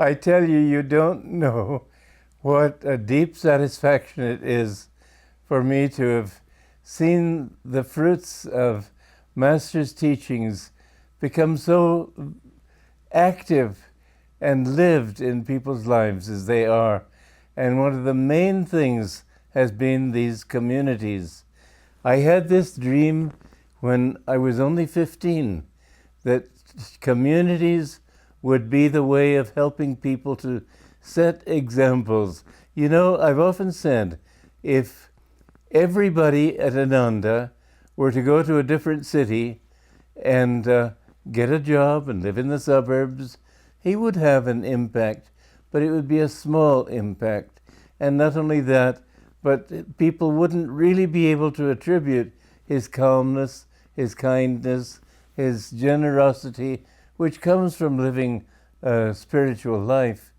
I tell you, you don't know what a deep satisfaction it is for me to have seen the fruits of Master's teachings become so active and lived in people's lives as they are. And one of the main things has been these communities. I had this dream when I was only 15, that communities would be the way of helping people to set examples. You know, I've often said, if everybody at Ananda were to go to a different city and get a job and live in the suburbs, he would have an impact, but it would be a small impact. And not only that, but people wouldn't really be able to attribute his calmness, his kindness, his generosity, which comes from living a spiritual life,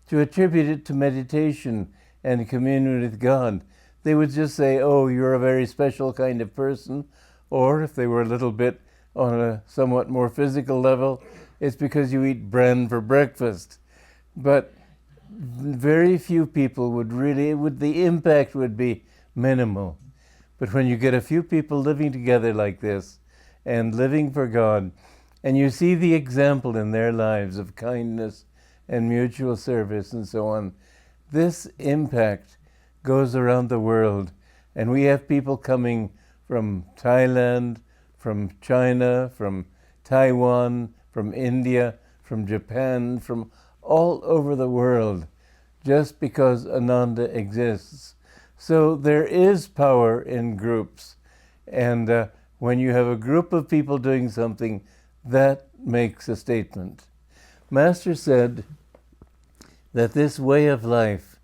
to attribute it to meditation and communion with God. They would just say, oh, you're a very special kind of person. Or if they were a little bit on a somewhat more physical level, it's because you eat bran for breakfast. But very few people would really, the impact would be minimal. But when you get a few people living together like this and living for God, and you see the example in their lives of kindness and mutual service and so on, this impact goes around the world. And we have people coming from Thailand, from China, from Taiwan, from India, from Japan, from all over the world, just because Ananda exists. So there is power in groups. And when you have a group of people doing something, that makes a statement. Master said that this way of life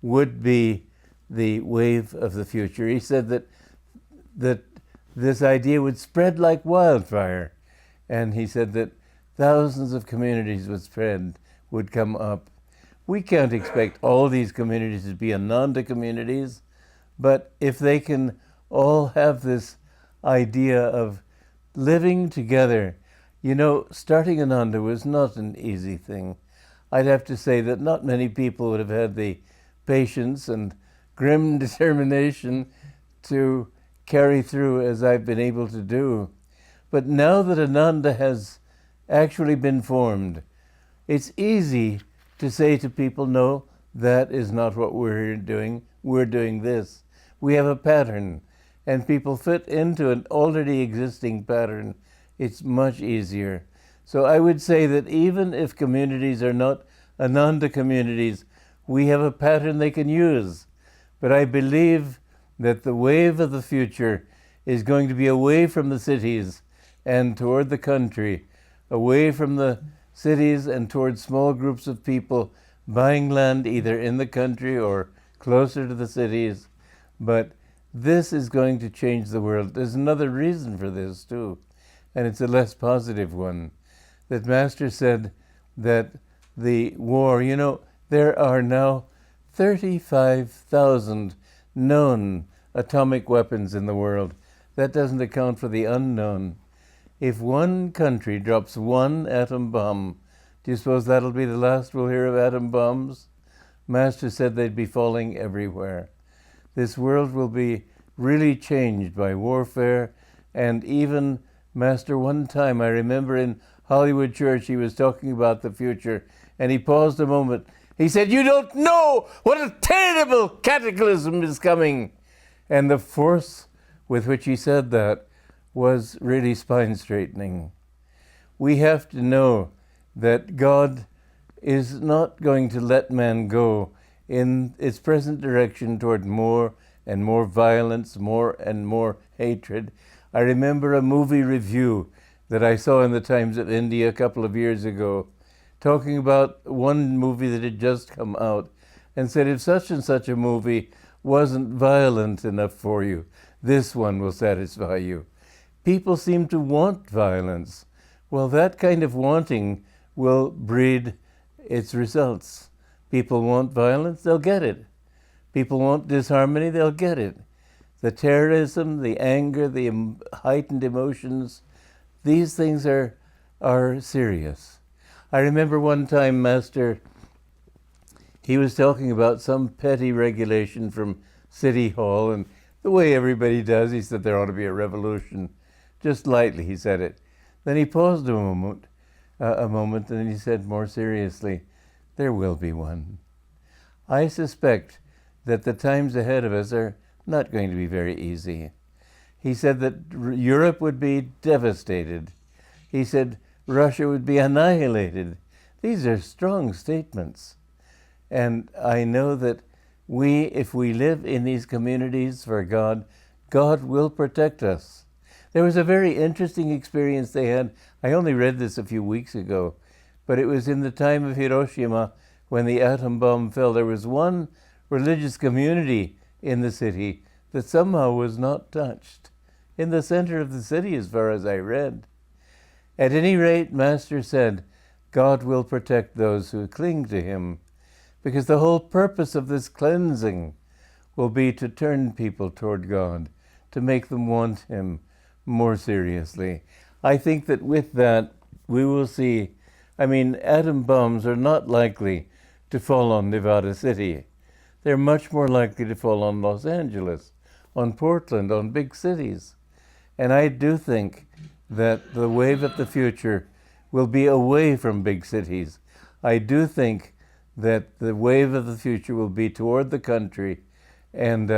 would be the wave of the future. He said that this idea would spread like wildfire. And he said that thousands of communities would come up. We can't expect all these communities to be Ananda communities, but if they can all have this idea of living together. You know, starting Ananda was not an easy thing. I'd have to say that not many people would have had the patience and grim determination to carry through as I've been able to do. But now that Ananda has actually been formed, it's easy to say to people, no, that is not what we're doing. We're doing this. We have a pattern, and people fit into an already existing pattern. It's much easier. So I would say that even if communities are not Ananda communities, we have a pattern they can use. But I believe that the wave of the future is going to be away from the cities and toward the country, away from the cities and toward small groups of people buying land either in the country or closer to the cities. But this is going to change the world. There's another reason for this too, and it's a less positive one. That Master said that the war, you know, there are now 35,000 known atomic weapons in the world. That doesn't account for the unknown. If one country drops one atom bomb, do you suppose that'll be the last we'll hear of atom bombs? Master said they'd be falling everywhere. This world will be really changed by warfare, and even Master, one time I remember in Hollywood Church, he was talking about the future, and he paused a moment. He said, "You don't know what a terrible cataclysm is coming." And the force with which he said that was really spine-straightening. We have to know that God is not going to let man go in its present direction toward more and more violence, more and more hatred. I remember a movie review that I saw in the Times of India a couple of years ago, talking about one movie that had just come out, and said, if such and such a movie wasn't violent enough for you, this one will satisfy you. People seem to want violence. Well, that kind of wanting will breed its results. People want violence, they'll get it. People want disharmony, they'll get it. The terrorism, the anger, the heightened emotions, these things are serious. I remember one time Master he was talking about some petty regulation from City Hall, and the way everybody does, he said there ought to be a revolution. Just lightly, he said it. Then he paused a moment, and then he said more seriously, there will be one. I suspect that the times ahead of us are not going to be very easy. He said that Europe would be devastated. He said Russia would be annihilated. These are strong statements. And I know that if we live in these communities for God, God will protect us. There was a very interesting experience they had. I only read this a few weeks ago, but it was in the time of Hiroshima when the atom bomb fell. There was one religious community in the city that somehow was not touched. In the center of the city, as far as I read. At any rate, Master said, God will protect those who cling to him, because the whole purpose of this cleansing will be to turn people toward God, to make them want him more seriously. I think that with that, we will see, atom bombs are not likely to fall on Nevada City. They're much more likely to fall on Los Angeles, on Portland, on big cities. And I do think that the wave of the future will be away from big cities. I do think that the wave of the future will be toward the country. And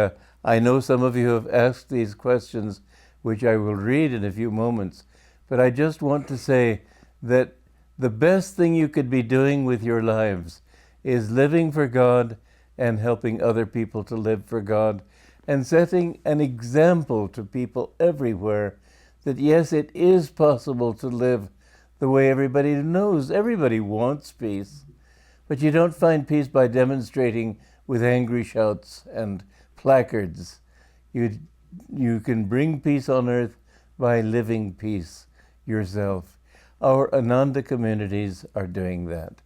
I know some of you have asked these questions, which I will read in a few moments. But I just want to say that the best thing you could be doing with your lives is living for God and helping other people to live for God, and setting an example to people everywhere that, yes, it is possible to live the way everybody knows. Everybody wants peace, but you don't find peace by demonstrating with angry shouts and placards. You can bring peace on earth by living peace yourself. Our Ananda communities are doing that.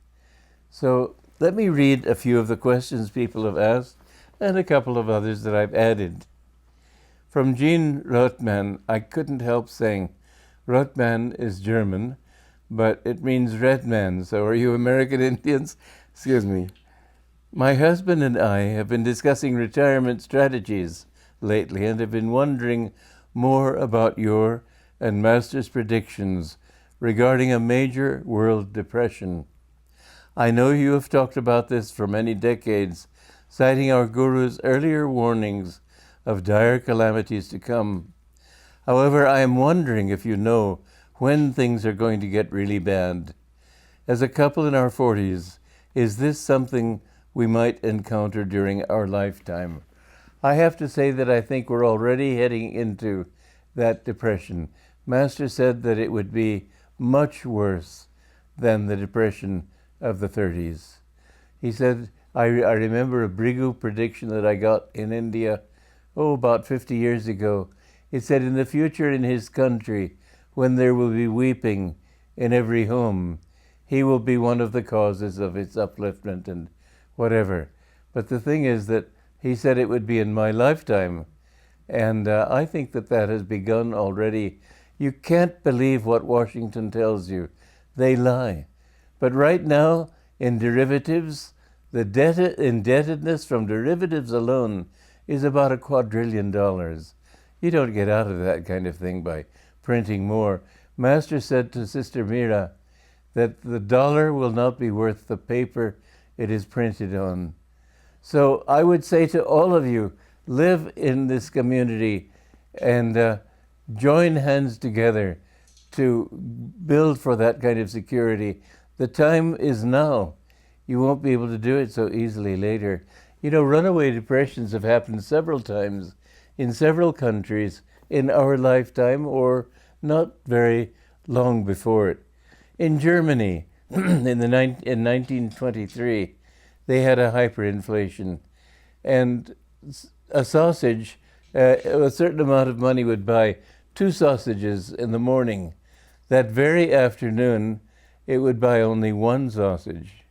So let me read a few of the questions people have asked, and a couple of others that I've added. From Jean Rothman, I couldn't help saying, Rothman is German, but it means red man, so are you American Indians? Excuse me. My husband and I have been discussing retirement strategies lately and have been wondering more about your and Master's predictions regarding a major world depression. I know you have talked about this for many decades, citing our Guru's earlier warnings of dire calamities to come. However, I am wondering if you know when things are going to get really bad. As a couple in our 40s, is this something we might encounter during our lifetime? I have to say that I think we're already heading into that depression. Master said that it would be much worse than the depression of the 30s. He said, I remember a Brigu prediction that I got in India, about 50 years ago. It said, in the future in his country, when there will be weeping in every home, he will be one of the causes of its upliftment and whatever. But the thing is that he said it would be in my lifetime. And I think that that has begun already. You can't believe what Washington tells you. They lie. But right now, in derivatives, the indebtedness from derivatives alone is about $2 quadrillion. You don't get out of that kind of thing by printing more. Master said to Sister Mira that the dollar will not be worth the paper it is printed on. So I would say to all of you, live in this community and join hands together to build for that kind of security. The time is now. You won't be able to do it so easily later. You know, runaway depressions have happened several times in several countries in our lifetime or not very long before it. In Germany, in 1923, they had a hyperinflation, and a sausage, a certain amount of money would buy 2 sausages in the morning. That very afternoon, it would buy only 1 sausage.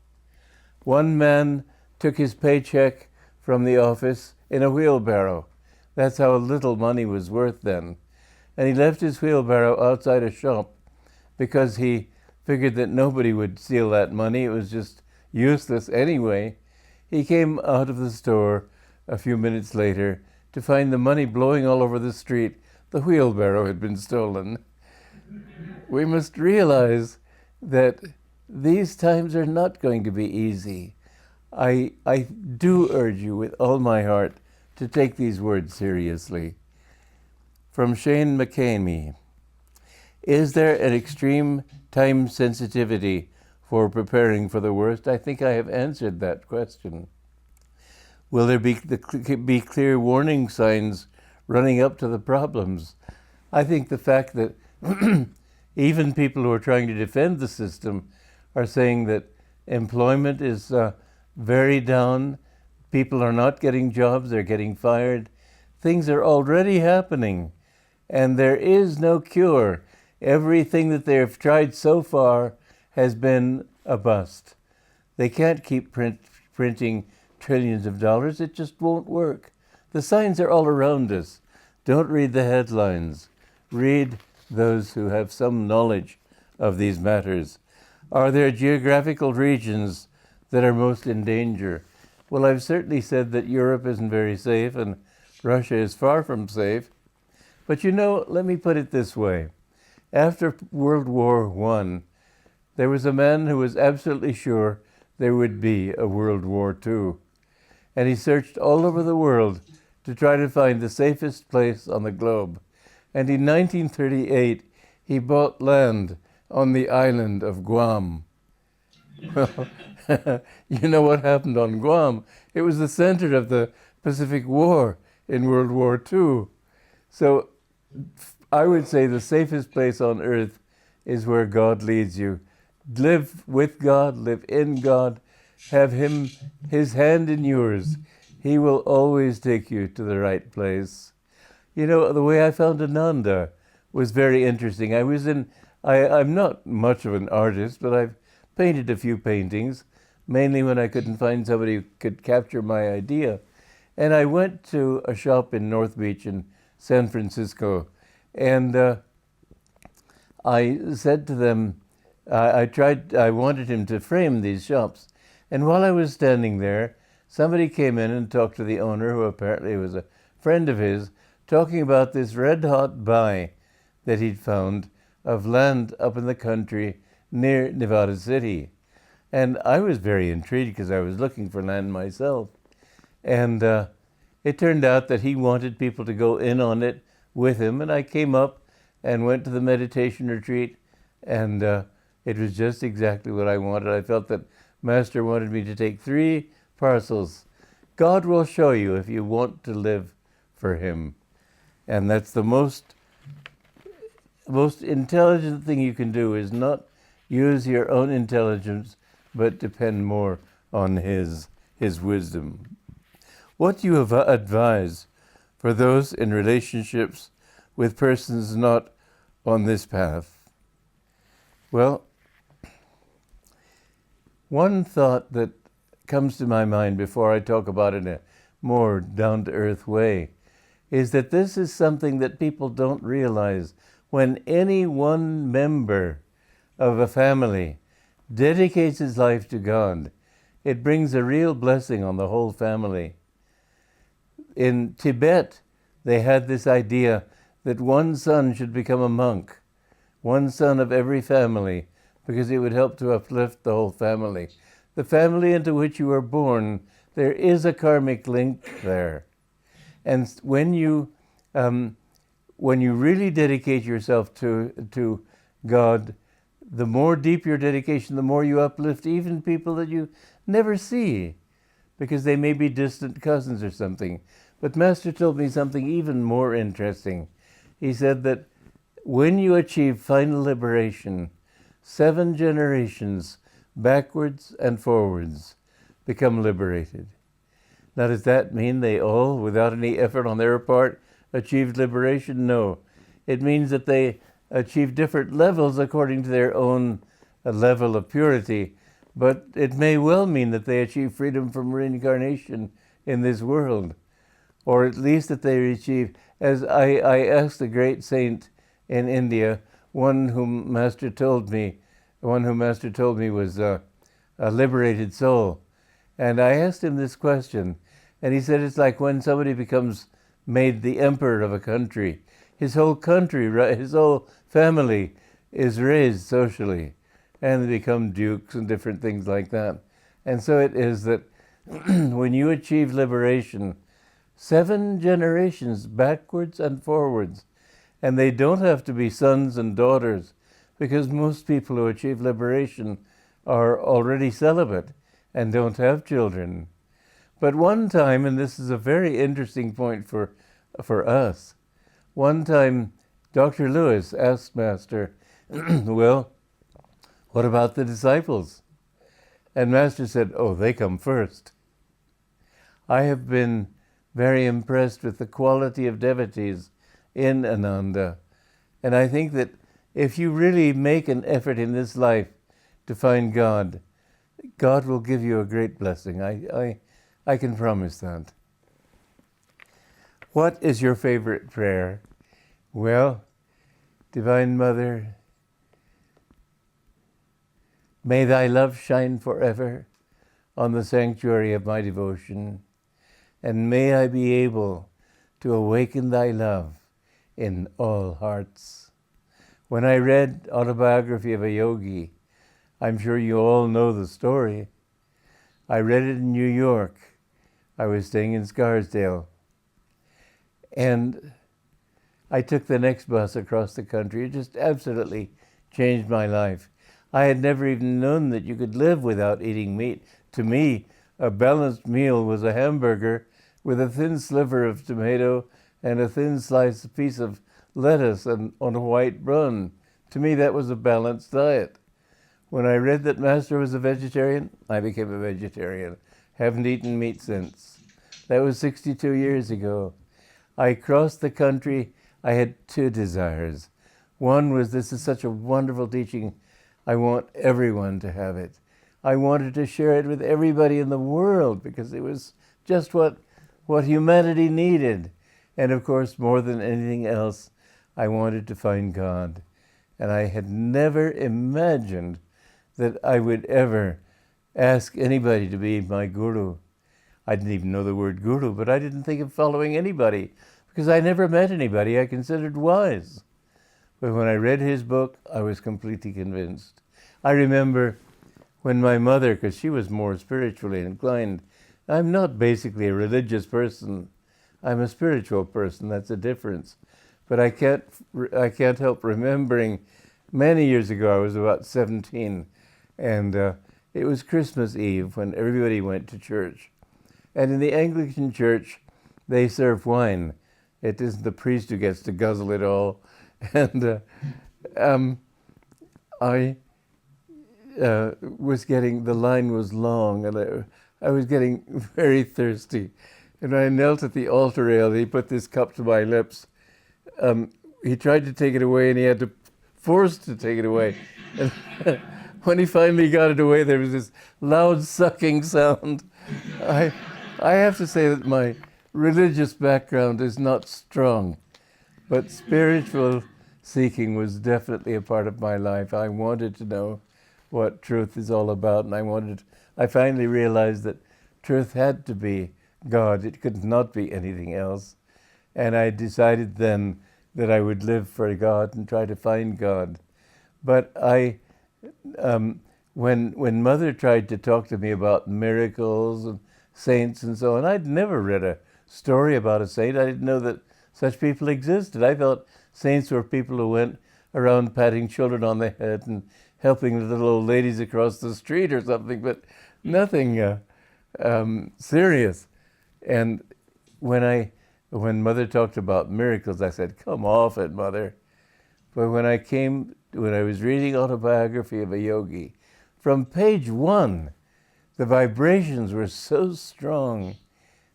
One man took his paycheck from the office in a wheelbarrow. That's how little money was worth then. And he left his wheelbarrow outside a shop because he figured that nobody would steal that money. It was just useless anyway. He came out of the store a few minutes later to find the money blowing all over the street. The wheelbarrow had been stolen. We must realize that these times are not going to be easy. I do urge you with all my heart to take these words seriously. From Shane McCamey, is there an extreme time sensitivity for preparing for the worst? I think I have answered that question. Will there be clear warning signs running up to the problems? I think the fact that even people who are trying to defend the system are saying that employment is very down, people are not getting jobs, they're getting fired. Things are already happening, and there is no cure. Everything that they've tried so far has been a bust. They can't keep printing trillions of dollars. It just won't work. The signs are all around us. Don't read the headlines. Read those who have some knowledge of these matters. Are there geographical regions that are most in danger? Well, I've certainly said that Europe isn't very safe and Russia is far from safe. But let me put it this way. After World War I, there was a man who was absolutely sure there would be a World War II. And he searched all over the world to try to find the safest place on the globe. And in 1938, he bought land on the island of Guam. Well, you know what happened on Guam? It was the center of the Pacific War in World War II. So I would say the safest place on earth is where God leads you. Live with God, live in God, have His hand in yours. He will always take you to the right place. The way I found Ananda was very interesting. I'm not much of an artist, but I've painted a few paintings, mainly when I couldn't find somebody who could capture my idea. And I went to a shop in North Beach in San Francisco, and I said to them, I wanted him to frame these shops. And while I was standing there, somebody came in and talked to the owner, who apparently was a friend of his, talking about this red-hot buy that he'd found of land up in the country near Nevada City. And I was very intrigued because I was looking for land myself. And it turned out that he wanted people to go in on it with him. And I came up and went to the meditation retreat, and it was just exactly what I wanted. I felt that Master wanted me to take 3 parcels. God will show you if you want to live for Him. And that's the most intelligent thing you can do, is not use your own intelligence, but depend more on His wisdom. What do you advise for those in relationships with persons not on this path? Well, one thought that comes to my mind before I talk about it in a more down-to-earth way is that this is something that people don't realize. When any one member of a family dedicates his life to God, it brings a real blessing on the whole family. In Tibet, they had this idea that one son should become a monk, one son of every family, because it would help to uplift the whole family. The family into which you are born, there is a karmic link there. And when you really dedicate yourself to God, the more deep your dedication, the more you uplift even people that you never see, because they may be distant cousins or something. But Master told me something even more interesting. He said that when you achieve final liberation, 7 generations backwards and forwards become liberated. Now, does that mean they all, without any effort on their part, achieved liberation? No. It means that they achieve different levels according to their own level of purity. But it may well mean that they achieve freedom from reincarnation in this world. Or at least that they achieve, as I asked a great saint in India, one whom Master told me was a liberated soul. And I asked him this question, and he said it's like when somebody becomes made the emperor of a country. His whole country, his whole family is raised socially, and they become dukes and different things like that. And so it is that when you achieve liberation, 7 generations backwards and forwards, and they don't have to be sons and daughters, because most people who achieve liberation are already celibate and don't have children. But one time, and this is a very interesting point for us, one time Dr. Lewis asked Master, well, what about the disciples? And Master said, oh, they come first. I have been very impressed with the quality of devotees in Ananda. And I think that if you really make an effort in this life to find God, God will give you a great blessing. I can promise that. What is your favorite prayer? Well, Divine Mother, may thy love shine forever on the sanctuary of my devotion, and may I be able to awaken thy love in all hearts. When I read Autobiography of a Yogi, I'm sure you all know the story. I read it in New York. I was staying in Scarsdale. And I took the next bus across the country. It just absolutely changed my life. I had never even known that you could live without eating meat. To me, a balanced meal was a hamburger with a thin sliver of tomato and a thin sliced piece of lettuce and on a white bun. To me, that was a balanced diet. When I read that Master was a vegetarian, I became a vegetarian. Haven't eaten meat since. That was 62 years ago. I crossed the country. I had 2 desires. One was, this is such a wonderful teaching. I want everyone to have it. I wanted to share it with everybody in the world because it was just what humanity needed. And of course, more than anything else, I wanted to find God. And I had never imagined that I would ever ask anybody to be my guru. I didn't even know the word guru, but I didn't think of following anybody because I never met anybody I considered wise. But when I read his book, I was completely convinced. I remember when my mother, because she was more spiritually inclined, I'm not basically a religious person. I'm a spiritual person. That's a difference. But I can't help remembering many years ago, I was about 17, and it was Christmas Eve when everybody went to church. And in the Anglican church, they serve wine. It isn't the priest who gets to guzzle it all. And I was getting, the line was long, and I was getting very thirsty. And I knelt at the altar rail. He put this cup to my lips. He tried to take it away, and he had to force to take it away. And when he finally got it away, there was this loud sucking sound. I have to say that my religious background is not strong, but spiritual seeking was definitely a part of my life. I wanted to know what truth is all about, and I finally realized that truth had to be God. It could not be anything else. And I decided then that I would live for God and try to find God. But when Mother tried to talk to me about miracles and saints and so on, I'd never read a story about a saint. I didn't know that such people existed. I thought saints were people who went around patting children on the head and helping the little old ladies across the street or something, but nothing serious. And when Mother talked about miracles, I said, come off it, Mother. But when I was reading Autobiography of a Yogi, from page 1, the vibrations were so strong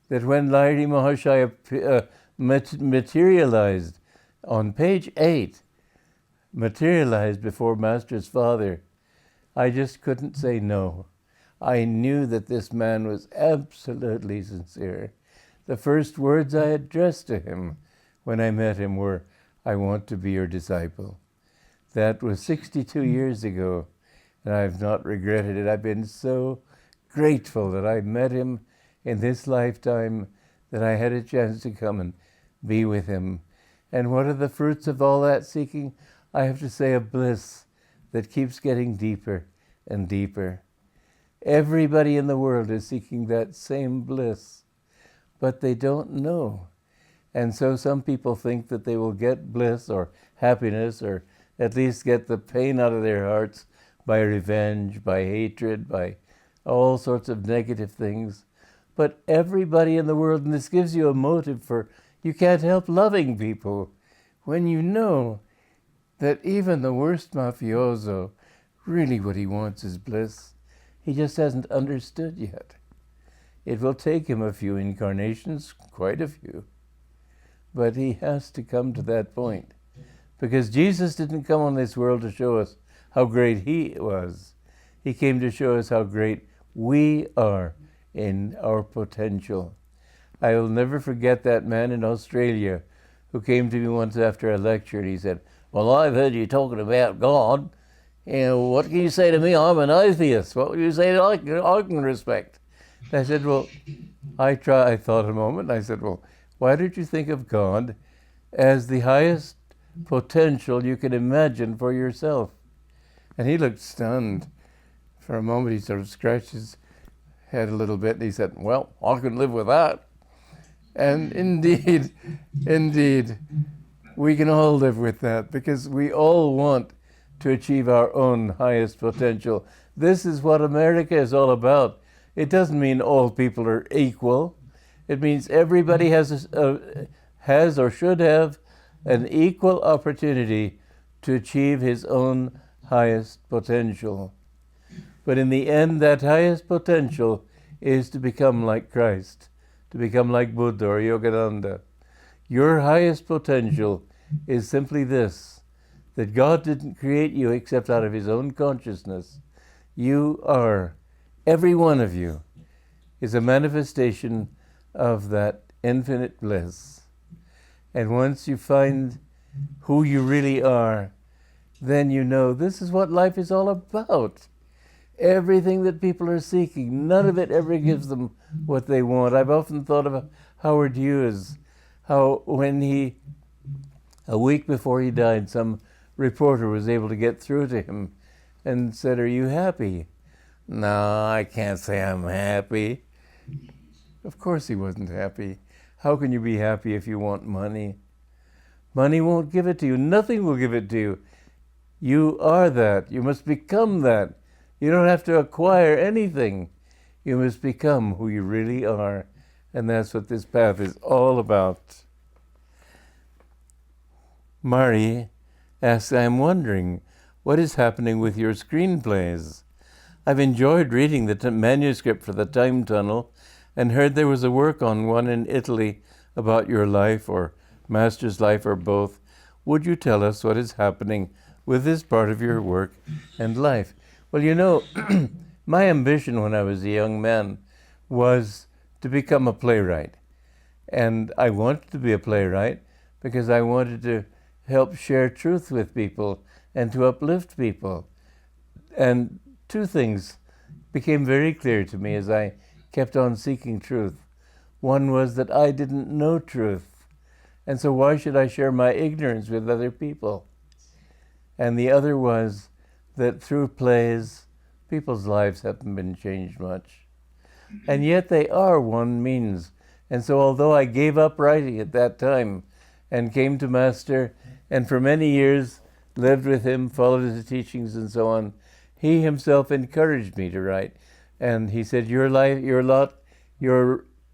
that when Lahiri Mahashaya materialized on page 8, materialized before Master's father, I just couldn't say no. I knew that this man was absolutely sincere. The first words I addressed to him when I met him were, I want to be your disciple. That was 62 years ago, and I've not regretted it. I've been so grateful that I met him in this lifetime, that I had a chance to come and be with him. And what are the fruits of all that seeking? I have to say, a bliss that keeps getting deeper and deeper. Everybody in the world is seeking that same bliss, but they don't know. And so some people think that they will get bliss or happiness, or at least get the pain out of their hearts by revenge, by hatred, by all sorts of negative things. But everybody in the world, and this gives you a motive for, you can't help loving people when you know that even the worst mafioso, really what he wants is bliss. He just hasn't understood yet. It will take him a few incarnations, quite a few, but he has to come to that point. Because Jesus didn't come on this world to show us how great he was. He came to show us how great we are in our potential. I will never forget that man in Australia who came to me once after a lecture, and he said, "Well, I've heard you talking about God. What can you say to me? I'm an atheist. What would you say that I can respect?" And I said, well, I thought a moment, and I said, well, why don't you think of God as the highest potential you can imagine for yourself? And he looked stunned. For a moment, he sort of scratched his head a little bit, and he said, well, I can live with that. And indeed, we can all live with that, because we all want to achieve our own highest potential. This is what America is all about. It doesn't mean all people are equal. It means everybody has or should have an equal opportunity to achieve his own highest potential. But in the end, that highest potential is to become like Christ, to become like Buddha or Yogananda. Your highest potential is simply this, that God didn't create you except out of his own consciousness. You are, every one of you, is a manifestation of that infinite bliss. And once you find who you really are, then you know this is what life is all about. Everything that people are seeking, none of it ever gives them what they want. I've often thought of Howard Hughes, how when a week before he died, some reporter was able to get through to him and said, "Are you happy?" "No, I can't say I'm happy." Of course he wasn't happy. How can you be happy if you want money? Money won't give it to you. Nothing will give it to you. You are that. You must become that. You don't have to acquire anything. You must become who you really are. And that's what this path is all about. Mari asks, "I'm wondering, what is happening with your screenplays? I've enjoyed reading the manuscript for The Time Tunnel and heard there was a work on one in Italy about your life or Master's life or both. Would you tell us what is happening with this part of your work and life?" Well, you know, my ambition when I was a young man was to become a playwright. And I wanted to be a playwright because I wanted to help share truth with people and to uplift people. And two things became very clear to me as I kept on seeking truth. One was that I didn't know truth, and so why should I share my ignorance with other people? And the other was that through plays, people's lives haven't been changed much. And yet they are one means. And so although I gave up writing at that time and came to Master, and for many years lived with him, followed his teachings and so on, he himself encouraged me to write. And he said, your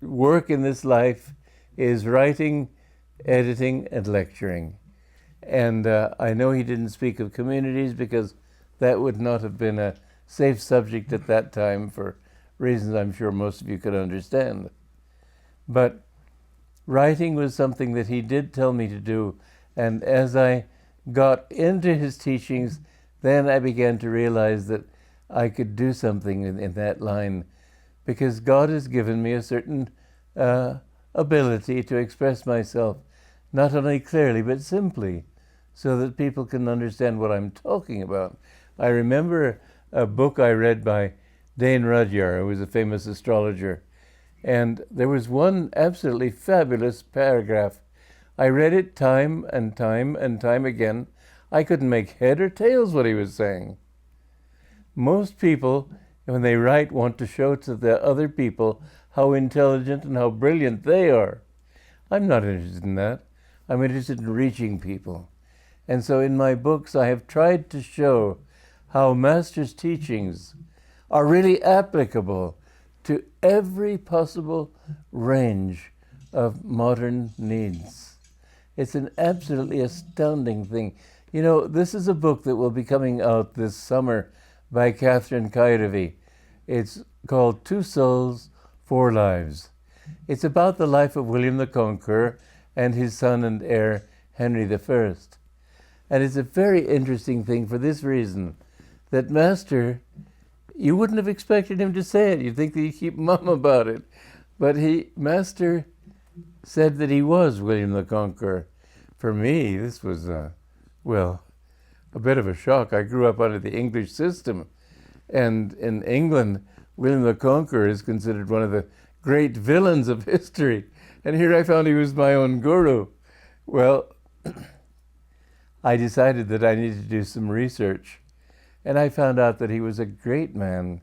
work in this life is writing, editing, and lecturing. And I know he didn't speak of communities because that would not have been a safe subject at that time for reasons I'm sure most of you could understand. But writing was something that he did tell me to do. And as I got into his teachings, then I began to realize that I could do something in that line, because God has given me a certain ability to express myself, not only clearly, but simply, so that people can understand what I'm talking about. I remember a book I read by Dane Rudyard, who was a famous astrologer. And there was one absolutely fabulous paragraph. I read it time and time and time again. I couldn't make head or tails what he was saying. Most people, when they write, want to show to the other people how intelligent and how brilliant they are. I'm not interested in that. I'm interested in reaching people. And so in my books, I have tried to show how Master's teachings are really applicable to every possible range of modern needs. It's an absolutely astounding thing. You know, this is a book that will be coming out this summer by Catherine Kairevi. It's called Two Souls, Four Lives. It's about the life of William the Conqueror and his son and heir, Henry I. And it's a very interesting thing for this reason, that Master, you wouldn't have expected him to say it. You'd think that he'd keep mum about it. But Master said that he was William the Conqueror. For me, this was, a bit of a shock. I grew up under the English system. And in England, William the Conqueror is considered one of the great villains of history. And here I found he was my own guru. Well, I decided that I needed to do some research. And I found out that he was a great man.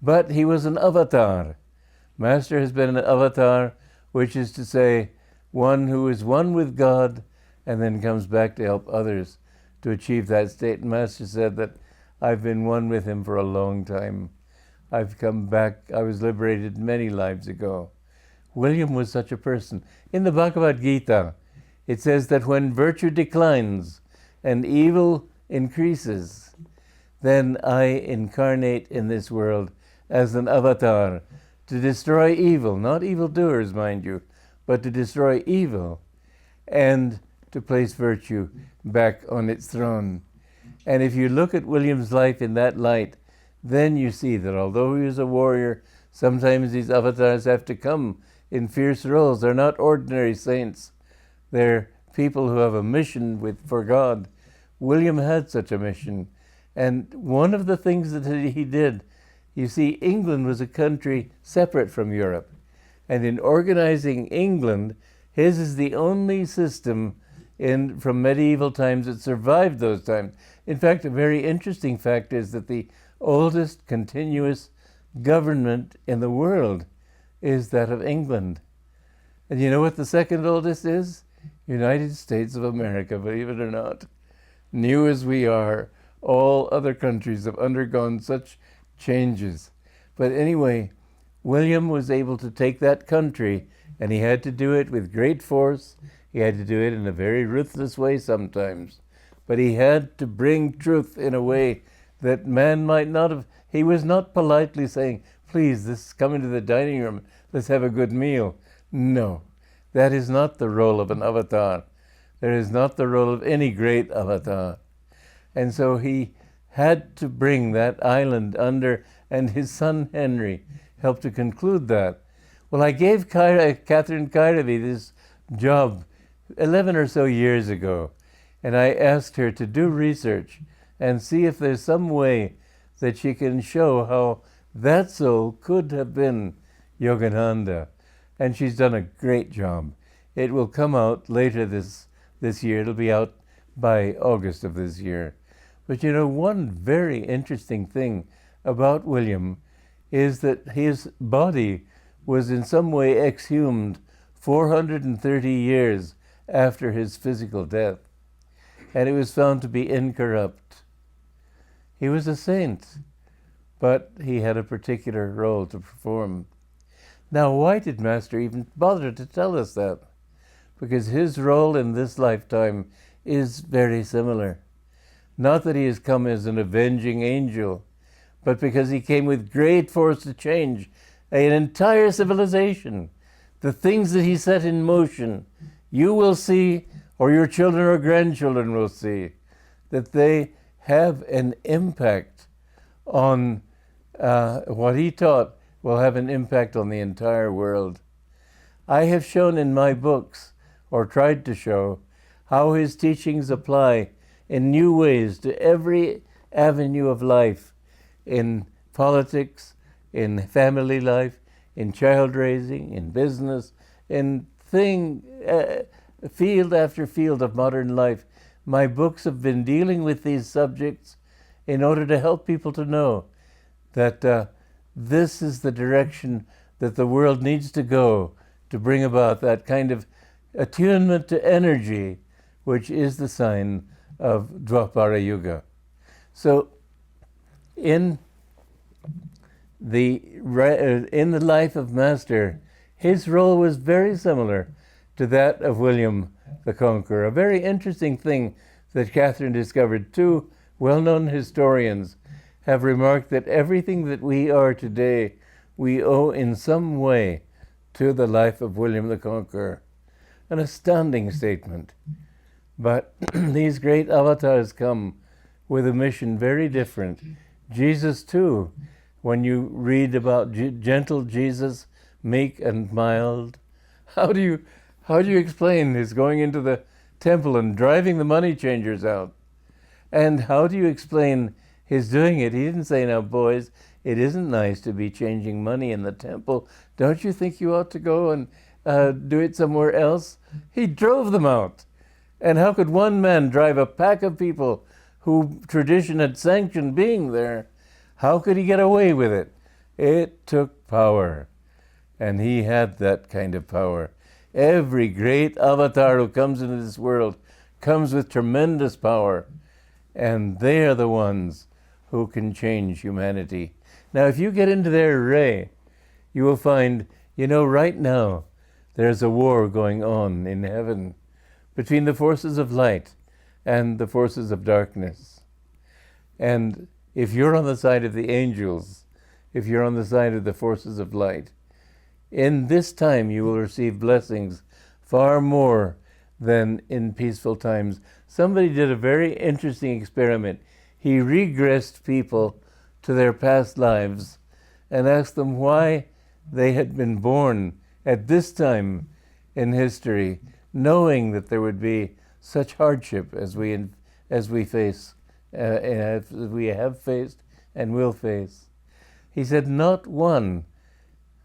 But he was an avatar. Master has been an avatar, which is to say, one who is one with God and then comes back to help others to achieve that state. And Master said that I've been one with him for a long time. I've come back. I was liberated many lives ago. William was such a person. In the Bhagavad Gita, it says that when virtue declines and evil increases, then I incarnate in this world as an avatar to destroy evil, not evildoers, mind you, but to destroy evil and to place virtue back on its throne. And if you look at William's life in that light, then you see that although he was a warrior, sometimes these avatars have to come in fierce roles. They're not ordinary saints. They're people who have a mission for God. William had such a mission. And one of the things that he did, you see, England was a country separate from Europe. And in organizing England, his is the only system from medieval times that survived those times. In fact, a very interesting fact is that the oldest continuous government in the world is that of England. And you know what the second oldest is? United States of America, believe it or not. New as we are, all other countries have undergone such changes. But anyway, William was able to take that country, and he had to do it with great force. He had to do it in a very ruthless way sometimes. But he had to bring truth in a way that man might not have. He was not politely saying, please, come into the dining room, let's have a good meal. No, that is not the role of an avatar. That is not the role of any great avatar. And so he had to bring that island under, and his son Henry helped to conclude that. Well, I gave Catherine Kairevi this job 11 or so years ago, and I asked her to do research and see if there's some way that she can show how that soul could have been Yogananda. And she's done a great job. It will come out later this year. It'll be out by August of this year. But you know, one very interesting thing about William is that his body was in some way exhumed 430 years after his physical death. And it was found to be incorrupt. He was a saint, but he had a particular role to perform. Now, why did Master even bother to tell us that? Because his role in this lifetime is very similar. Not that he has come as an avenging angel, but because he came with great force to change an entire civilization. The things that he set in motion, you will see, or your children or grandchildren will see, that they have an impact on what he taught will have an impact on the entire world. I have shown in my books, or tried to show, how his teachings apply in new ways to every avenue of life, in politics, in family life, in child raising, in business, in field after field of modern life. My books have been dealing with these subjects in order to help people to know that this is the direction that the world needs to go to bring about that kind of attunement to energy, which is the sign of Dwapara Yuga. So in the life of Master, his role was very similar to that of William the Conqueror. A very interesting thing that Catherine discovered. Two well-known historians have remarked that everything that we are today, we owe in some way to the life of William the Conqueror. An astounding statement. But these great avatars come with a mission very different. Jesus too, when you read about gentle Jesus, meek and mild, how do you explain his going into the temple and driving the money changers out? And how do you explain his doing it? He didn't say, now boys, it isn't nice to be changing money in the temple. Don't you think you ought to go and do it somewhere else? He drove them out. And how could one man drive a pack of people who tradition had sanctioned being there? How could he get away with it? It took power. And he had that kind of power. Every great avatar who comes into this world comes with tremendous power. And they are the ones who can change humanity. Now, if you get into their array, you will find, right now, there's a war going on in heaven between the forces of light and the forces of darkness. And if you're on the side of the angels, if you're on the side of the forces of light, in this time you will receive blessings far more than in peaceful times. Somebody did a very interesting experiment. He regressed people to their past lives and asked them why they had been born at this time in history, knowing that there would be such hardship as we face, as we have faced and will face. He said not one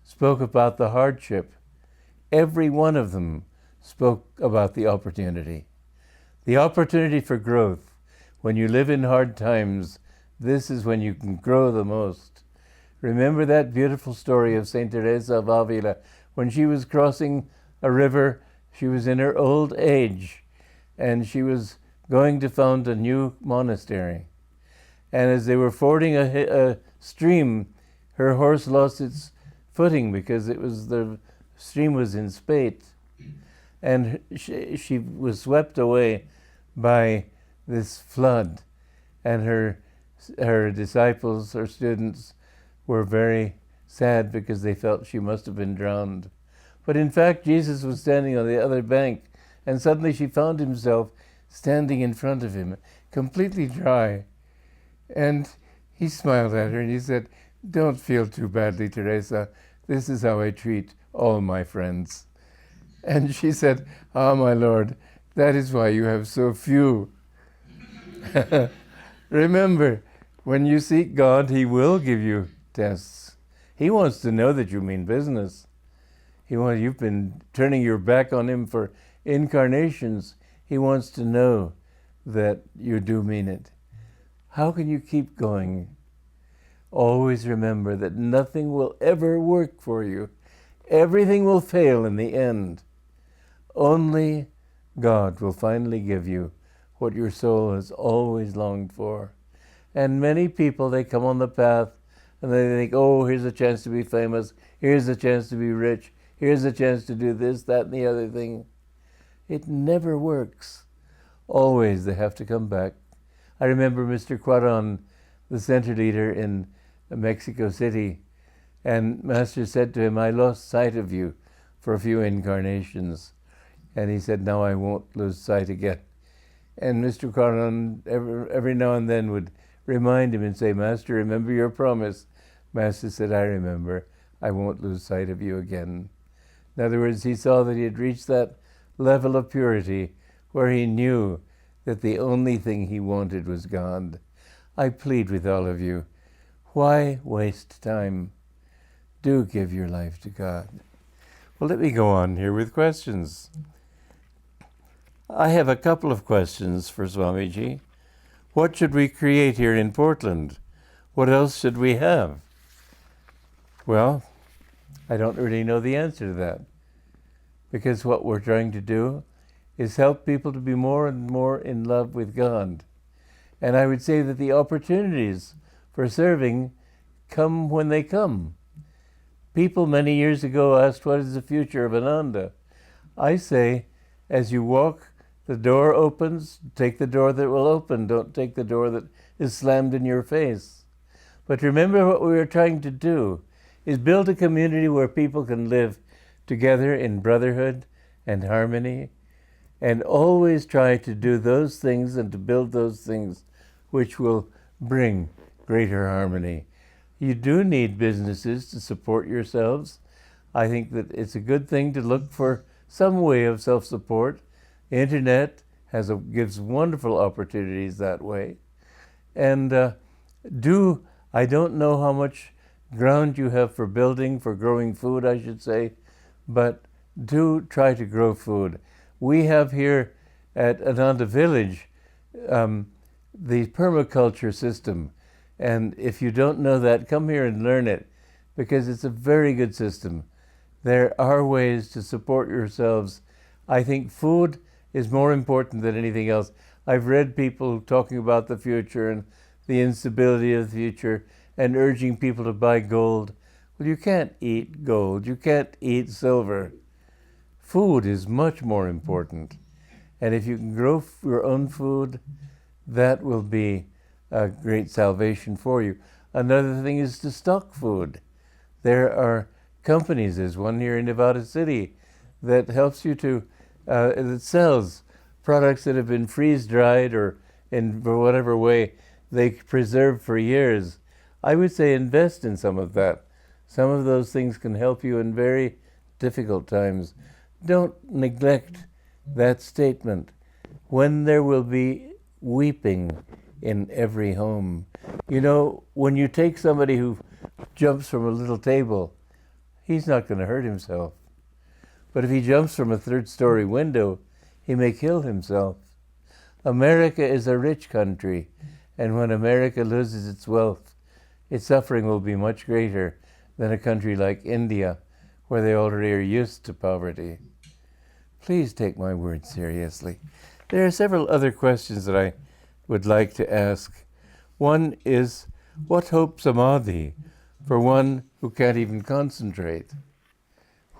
spoke about the hardship. Every one of them spoke about the opportunity for growth. When you live in hard times, this is when you can grow the most. Remember that beautiful story of Saint Teresa of Avila. When she was crossing a river, she was in her old age, and she was going to found a new monastery. And as they were fording a stream, her horse lost its footing because the stream was in spate. And she was swept away by this flood. And her disciples, her students, were very sad because they felt she must have been drowned. But in fact, Jesus was standing on the other bank, and suddenly she found himself standing in front of him, completely dry. And he smiled at her and he said, "Don't feel too badly, Teresa. This is how I treat all my friends." And she said, "Ah, my Lord, that is why you have so few." Remember, when you seek God, he will give you tests. He wants to know that you mean business. You've been turning your back on him for incarnations. He wants to know that you do mean it. How can you keep going? Always remember that nothing will ever work for you. Everything will fail in the end. Only God will finally give you what your soul has always longed for. And many people, they come on the path and they think, oh, here's a chance to be famous, here's a chance to be rich, here's a chance to do this, that, and the other thing. It never works. Always they have to come back. I remember Mr. Quaron, the center leader in Mexico City, and Master said to him, "I lost sight of you for a few incarnations." And he said, "Now I won't lose sight again." And Mr. Quaron every now and then would remind him and say, "Master, remember your promise." Master said, "I remember. I won't lose sight of you again." In other words, he saw that he had reached that level of purity where he knew that the only thing he wanted was God. I plead with all of you, Why waste time? Do give your life to God. Well, let me go on here with questions. I have a couple of questions for Swamiji. What should we create here in Portland? What else should we have? Well, I don't really know the answer to that, because what we're trying to do is help people to be more and more in love with God. And I would say that the opportunities for serving come when they come. People many years ago asked, what is the future of Ananda? I say, as you walk, the door opens, take the door that will open. Don't take the door that is slammed in your face. But remember, what we are trying to do is build a community where people can live together in brotherhood and harmony, and always try to do those things and to build those things which will bring greater harmony. You do need businesses to support yourselves. I think that it's a good thing to look for some way of self-support. The internet gives wonderful opportunities that way. And I don't know how much ground you have for building, for growing food, I should say, but do try to grow food. We have here at Ananda Village the permaculture system. And if you don't know that, come here and learn it, because it's a very good system. There are ways to support yourselves. I think food is more important than anything else. I've read people talking about the future and the instability of the future and urging people to buy gold. Well, you can't eat gold. You can't eat silver. Food is much more important. And if you can grow your own food, that will be a great salvation for you. Another thing is to stock food. There are companies, there's one here in Nevada City, that helps you to, that sells products that have been freeze-dried or in whatever way they preserve for years. I would say invest in some of that. Some of those things can help you in very difficult times. Don't neglect that statement. When there will be weeping in every home. You know, when you take somebody who jumps from a little table, he's not going to hurt himself. But if he jumps from a third-story window, he may kill himself. America is a rich country, and when America loses its wealth, its suffering will be much greater than a country like India, where they already are used to poverty. Please take my words seriously. There are several other questions that I would like to ask. One is, what hope samadhi for one who can't even concentrate?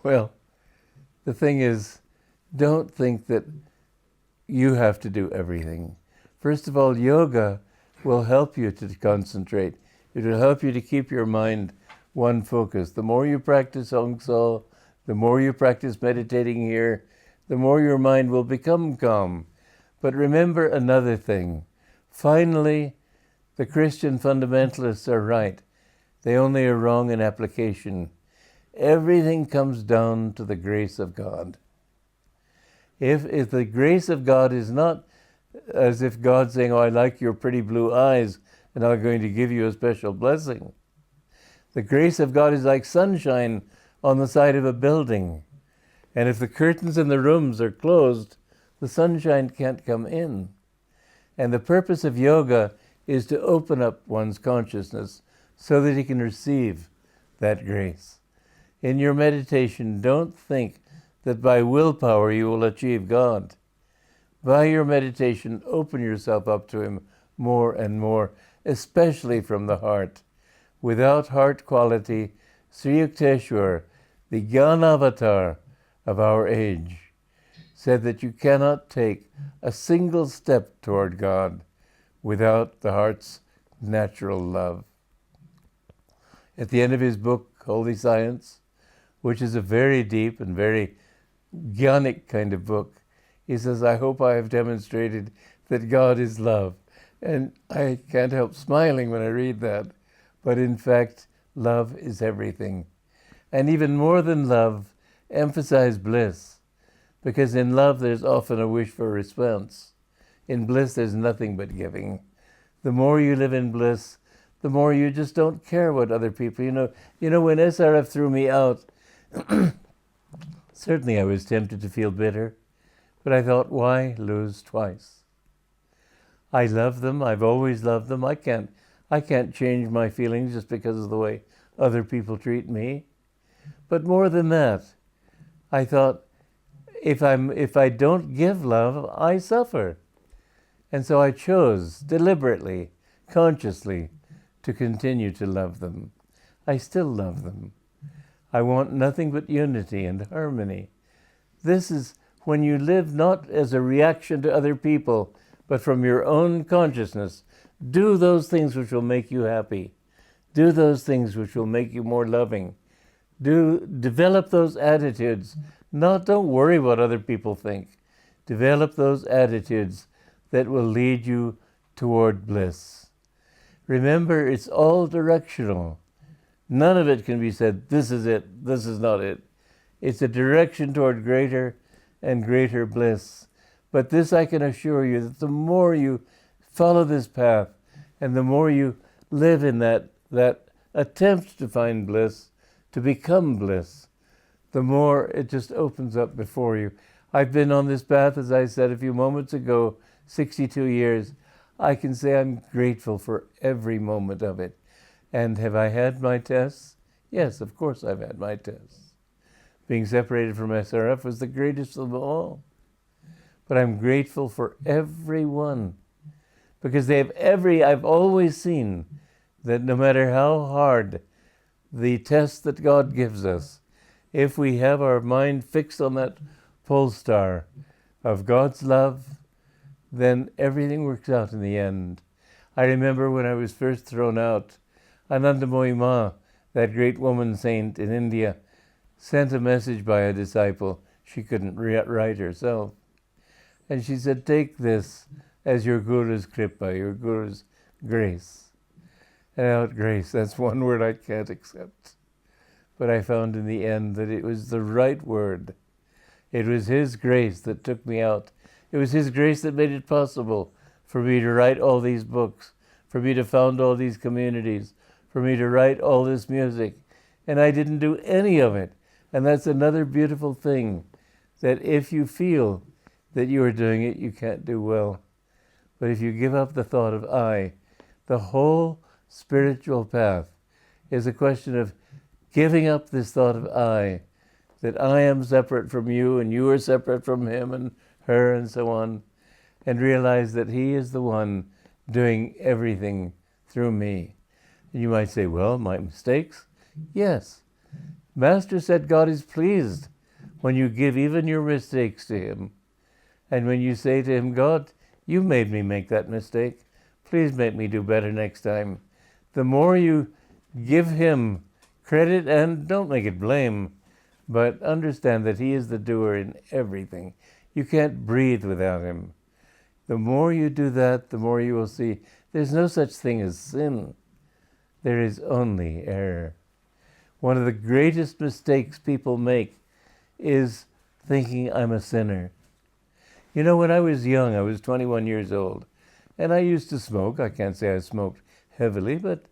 Well, the thing is, don't think that you have to do everything. First of all, yoga will help you to concentrate. It will help you to keep your mind one focus. The more you practice Aung San, the more you practice meditating here, the more your mind will become calm. But remember another thing. Finally, the Christian fundamentalists are right. They only are wrong in application. Everything comes down to the grace of God. If the grace of God is not as if God's saying, oh, I like your pretty blue eyes, and I'm going to give you a special blessing. The grace of God is like sunshine on the side of a building. And if the curtains in the rooms are closed, the sunshine can't come in. And the purpose of yoga is to open up one's consciousness so that he can receive that grace. In your meditation, don't think that by willpower you will achieve God. By your meditation, open yourself up to Him more and more, especially from the heart. Without heart quality, Sri Yukteswar, the Jnana avatar of our age, said that you cannot take a single step toward God without the heart's natural love. At the end of his book, Holy Science, which is a very deep and very jnanic kind of book, he says, I hope I have demonstrated that God is love. And I can't help smiling when I read that. But in fact, love is everything. And even more than love, emphasize bliss. Because in love, there's often a wish for response. In bliss, there's nothing but giving. The more you live in bliss, the the more you just don't care what other people, when SRF threw me out, certainly I was tempted to feel bitter, but I thought, why lose twice? I love them. I've always loved them. I can't change my feelings just because of the way other people treat me. But more than that, I thought, if I don't give love, I suffer. And so I chose deliberately, consciously, to continue to love them. I still love them. I want nothing but unity and harmony. This is when you live not as a reaction to other people, but from your own consciousness. Do those things which will make you happy. Do those things which will make you more loving. Develop those attitudes. Don't worry what other people think. Develop those attitudes that will lead you toward bliss. Remember, it's all directional. None of it can be said, this is it, this is not it. It's a direction toward greater and greater bliss. But this I can assure you, that the more you follow this path and the more you live in that attempt to find bliss, to become bliss, the more it just opens up before you. I've been on this path, as I said a few moments ago, 62 years. I can say I'm grateful for every moment of it. And have I had my tests? Yes, of course I've had my tests. Being separated from SRF was the greatest of them all. But I'm grateful for every one. Because I've always seen that no matter how hard the test that God gives us, if we have our mind fixed on that pole star of God's love, then everything works out in the end. I remember when I was first thrown out, Ananda Ma, that great woman saint in India, sent a message by a disciple. She couldn't write herself. And she said, take this as your Guru's kripa, your Guru's grace. And grace, that's one word I can't accept. But I found in the end that it was the right word. It was His grace that took me out. It was His grace that made it possible for me to write all these books, for me to found all these communities, for me to write all this music. And I didn't do any of it. And that's another beautiful thing, that if you feel that you are doing it, you can't do well. But if you give up the thought of I, the whole spiritual path is a question of giving up this thought of I, that I am separate from you and you are separate from him and her and so on, and realize that He is the one doing everything through me. And you might say, well, my mistakes? Yes. Master said God is pleased when you give even your mistakes to Him. And when you say to Him, God, you made me make that mistake. Please make me do better next time. The more you give Him credit, and don't make it blame, but understand that He is the doer in everything. You can't breathe without Him. The more you do that, the more you will see there's no such thing as sin. There is only error. One of the greatest mistakes people make is thinking I'm a sinner. You know, when I was young, I was 21 years old, and I used to smoke. I can't say I smoked heavily, but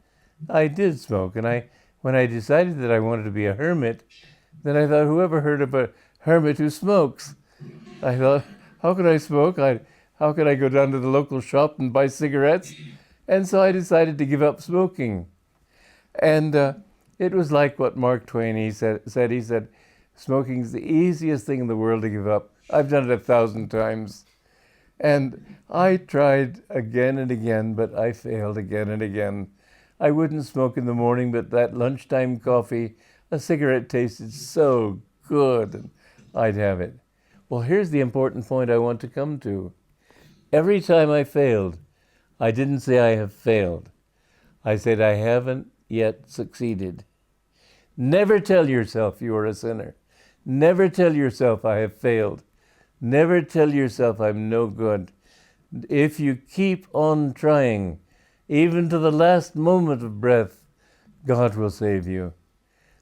I did smoke. And when I decided that I wanted to be a hermit, then I thought, whoever heard of a hermit who smokes? I thought, how could I smoke? How could I go down to the local shop and buy cigarettes? And so I decided to give up smoking. And it was like what Mark Twain he said, smoking is the easiest thing in the world to give up. I've done it 1,000 times. And I tried again and again, but I failed again and again. I wouldn't smoke in the morning, but that lunchtime coffee, a cigarette tasted so good, and I'd have it. Well, here's the important point I want to come to. Every time I failed, I didn't say I have failed. I said I haven't yet succeeded. Never tell yourself you are a sinner. Never tell yourself I have failed. Never tell yourself I'm no good. If you keep on trying, even to the last moment of breath, God will save you.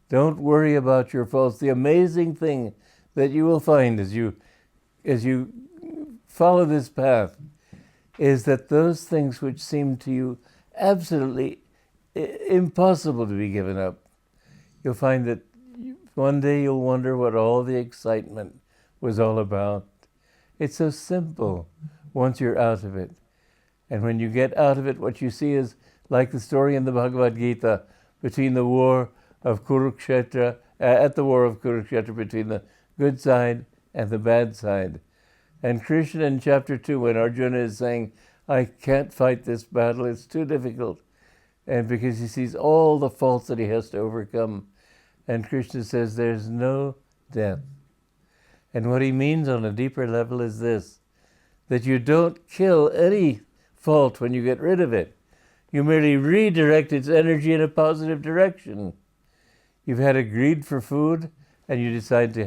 Don't worry about your faults. The amazing thing that you will find as you follow this path is that those things which seem to you absolutely impossible to be given up. You'll find that one day you'll wonder what all the excitement was all about. It's so simple once you're out of it. And when you get out of it, what you see is like the story in the Bhagavad Gita between the war of Kurukshetra, at the war of Kurukshetra, between the good side and the bad side. And Krishna in chapter 2, when Arjuna is saying, I can't fight this battle, it's too difficult. And because he sees all the faults that he has to overcome. And Krishna says, there's no death. And what he means on a deeper level is this, that you don't kill any fault when you get rid of it. You merely redirect its energy in a positive direction. You've had a greed for food, and you decide to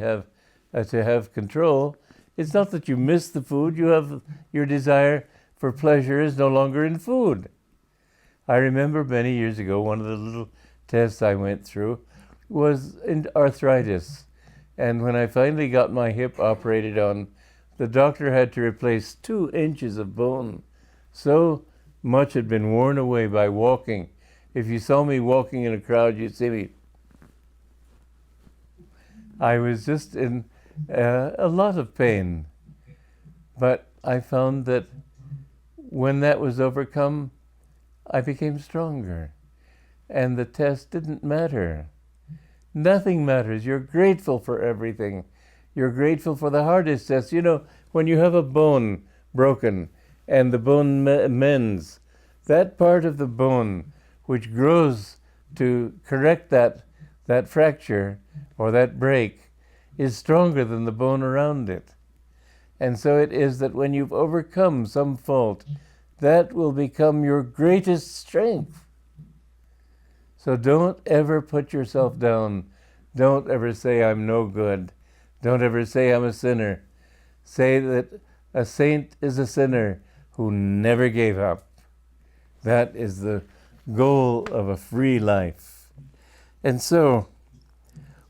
have control. It's not that you miss the food. You have your desire for pleasure is no longer in food. I remember many years ago, one of the little tests I went through was in arthritis. And when I finally got my hip operated on, the doctor had to replace 2 inches of bone. So much had been worn away by walking. If you saw me walking in a crowd, you'd see me. I was just in a lot of pain. But I found that when that was overcome, I became stronger. And the test didn't matter. Nothing matters. You're grateful for everything. You're grateful for the hardest test. You know, when you have a bone broken and the bone mends, that part of the bone which grows to correct that fracture or that break is stronger than the bone around it. And so it is that when you've overcome some fault, that will become your greatest strength. So don't ever put yourself down. Don't ever say, I'm no good. Don't ever say, I'm a sinner. Say that a saint is a sinner who never gave up. That is the goal of a free life. And so,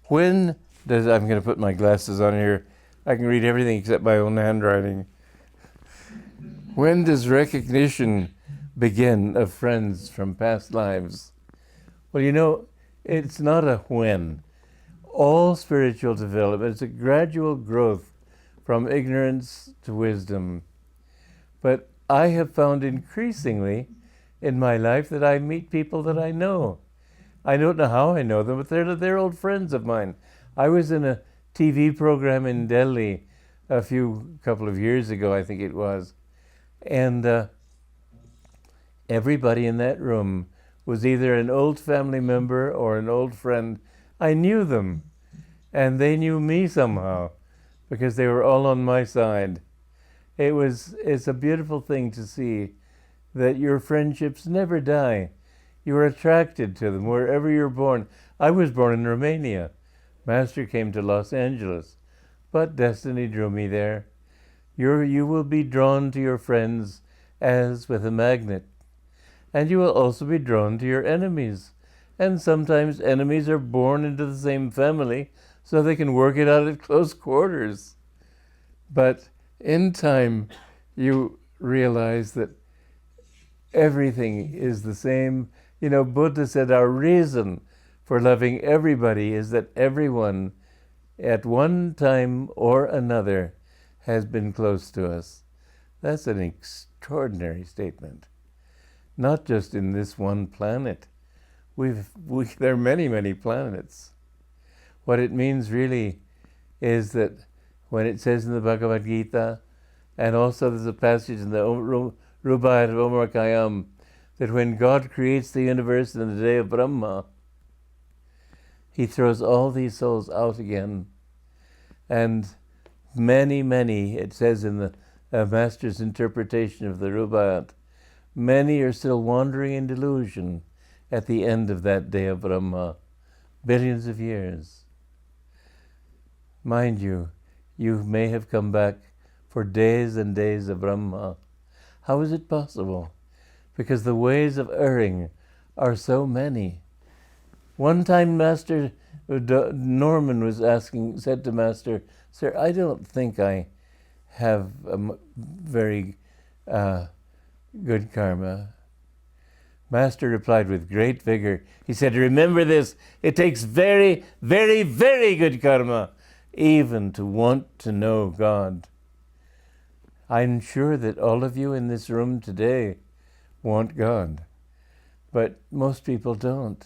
I'm going to put my glasses on here. I can read everything except my own handwriting. When does recognition begin of friends from past lives? Well, you know, it's not a when. All spiritual development is a gradual growth from ignorance to wisdom. But I have found increasingly in my life that I meet people that I know. I don't know how I know them, but they're old friends of mine. I was in a TV program in Delhi couple of years ago, I think it was. And everybody in that room was either an old family member or an old friend. I knew them, and they knew me somehow, because they were all on my side. It's a beautiful thing to see that your friendships never die. You're attracted to them wherever you're born. I was born in Romania. Master came to Los Angeles, but destiny drew me there. You will be drawn to your friends as with a magnet. And you will also be drawn to your enemies. And sometimes enemies are born into the same family, so they can work it out at close quarters. But in time, you realize that everything is the same. You know, Buddha said our reason for loving everybody is that everyone at one time or another has been close to us. That's an extraordinary statement. Not just in this one planet. There are many, many planets. What it means really is that when it says in the Bhagavad Gita, and also there's a passage in the Rubaiyat of Omar Khayyam, that when God creates the universe in the day of Brahma, he throws all these souls out again. And many, many, it says in the Master's interpretation of the Rubaiyat, many are still wandering in delusion at the end of that day of Brahma, billions of years. Mind you, you may have come back for days and days of Brahma. How is it possible? Because the ways of erring are so many. One time Master Norman said to Master, Sir, I don't think I have a very good karma. Master replied with great vigor. He said, remember this, it takes very, very, very good karma even to want to know God. I'm sure that all of you in this room today want God, but most people don't.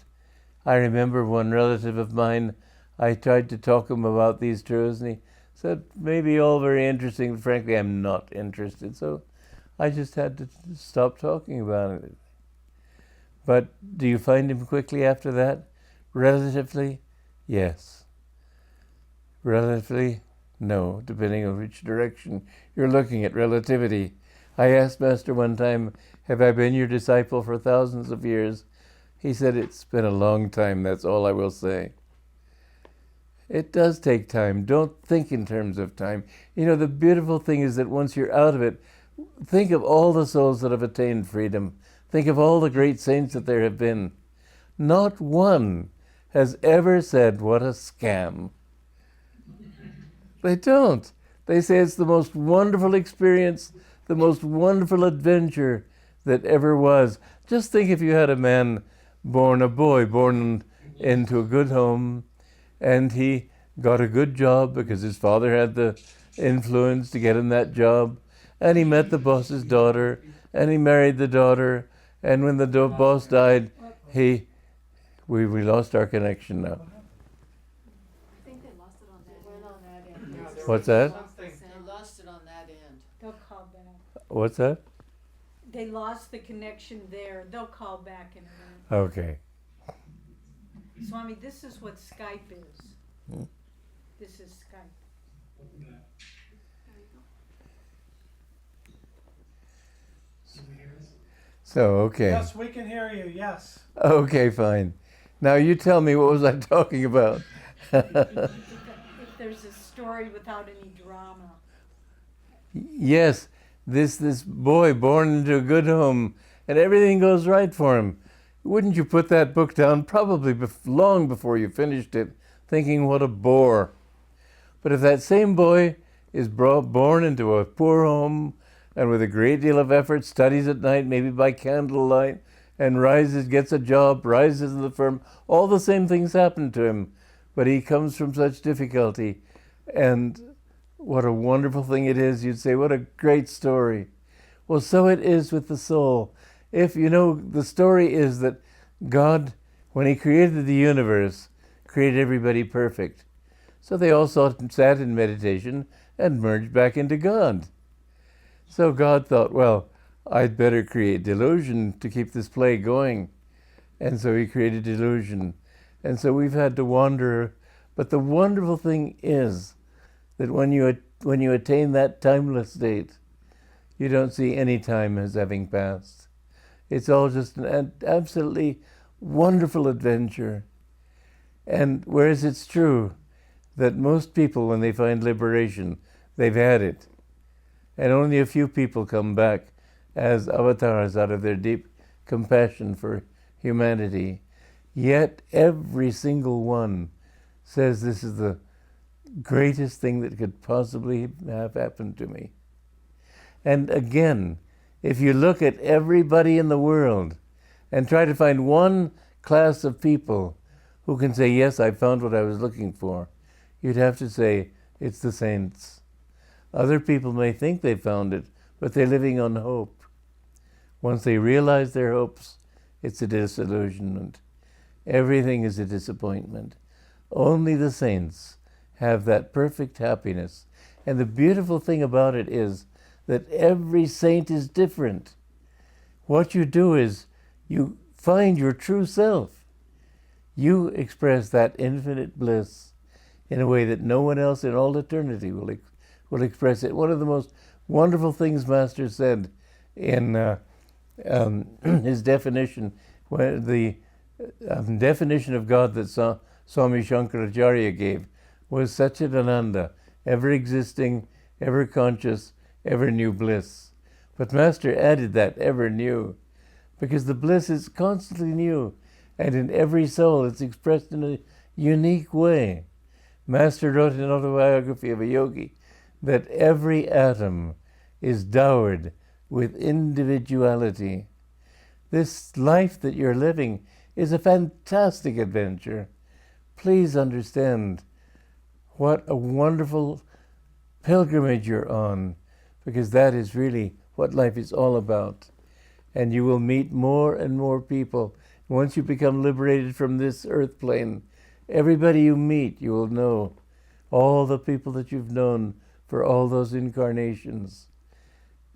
I remember one relative of mine, I tried to talk him about these truths, and he said, maybe all very interesting, but frankly, I'm not interested. So I just had to stop talking about it. But do you find him quickly after that? Relatively, yes. Relatively, no, depending on which direction you're looking at relativity. I asked Master one time, have I been your disciple for thousands of years? He said, it's been a long time, that's all I will say. It does take time. Don't think in terms of time. You know, the beautiful thing is that once you're out of it, think of all the souls that have attained freedom. Think of all the great saints that there have been. Not one has ever said, what a scam. They don't. They say it's the most wonderful experience, the most wonderful adventure that ever was. Just think if you had a man born, a boy born into a good home, and he got a good job because his father had the influence to get him that job, and he met the boss's daughter, and he married the daughter, and when the boss died, we lost our connection now. I think they lost it on that end. What's that? They lost it on that end. They'll call back. What's that? They lost the connection there. They'll call back in a minute. Okay. Swami, this is what Skype is. This is Skype. So, okay. Yes, we can hear you, yes. Okay, fine. Now you tell me, what was I talking about? If there's a story without any drama. Yes, this boy born into a good home, and everything goes right for him. Wouldn't you put that book down probably long before you finished it, thinking what a bore? But if that same boy is born into a poor home, and with a great deal of effort studies at night, maybe by candlelight, and rises, gets a job, rises in the firm, all the same things happen to him. But he comes from such difficulty, and what a wonderful thing it is. You'd say, what a great story. Well, so it is with the soul. If you know, the story is that God, when he created the universe, created everybody perfect. So they all sat in meditation and merged back into God. So God thought, well, I'd better create delusion to keep this play going. And so he created delusion. And so we've had to wander. But the wonderful thing is that when you attain that timeless state, you don't see any time as having passed. It's all just an absolutely wonderful adventure. And whereas it's true that most people, when they find liberation, they've had it. And only a few people come back as avatars out of their deep compassion for humanity. Yet every single one says this is the greatest thing that could possibly have happened to me. And again, if you look at everybody in the world and try to find one class of people who can say, yes, I found what I was looking for, you'd have to say it's the saints. Other people may think they found it, but they're living on hope. Once they realize their hopes, it's a disillusionment. Everything is a disappointment. Only the saints have that perfect happiness. And the beautiful thing about it is that every saint is different. What you do is you find your true self. You express that infinite bliss in a way that no one else in all eternity will express it. One of the most wonderful things Master said in his definition, the definition of God that Swami Shankaracharya gave was Satchidananda, ever-existing, ever-conscious, ever-new bliss. But Master added that ever-new, because the bliss is constantly new, and in every soul it's expressed in a unique way. Master wrote in Autobiography of a Yogi that every atom is dowered with individuality. This life that you're living is a fantastic adventure. Please understand what a wonderful pilgrimage you're on, because that is really what life is all about. And you will meet more and more people. Once you become liberated from this earth plane, everybody you meet, you will know all the people that you've known for all those incarnations.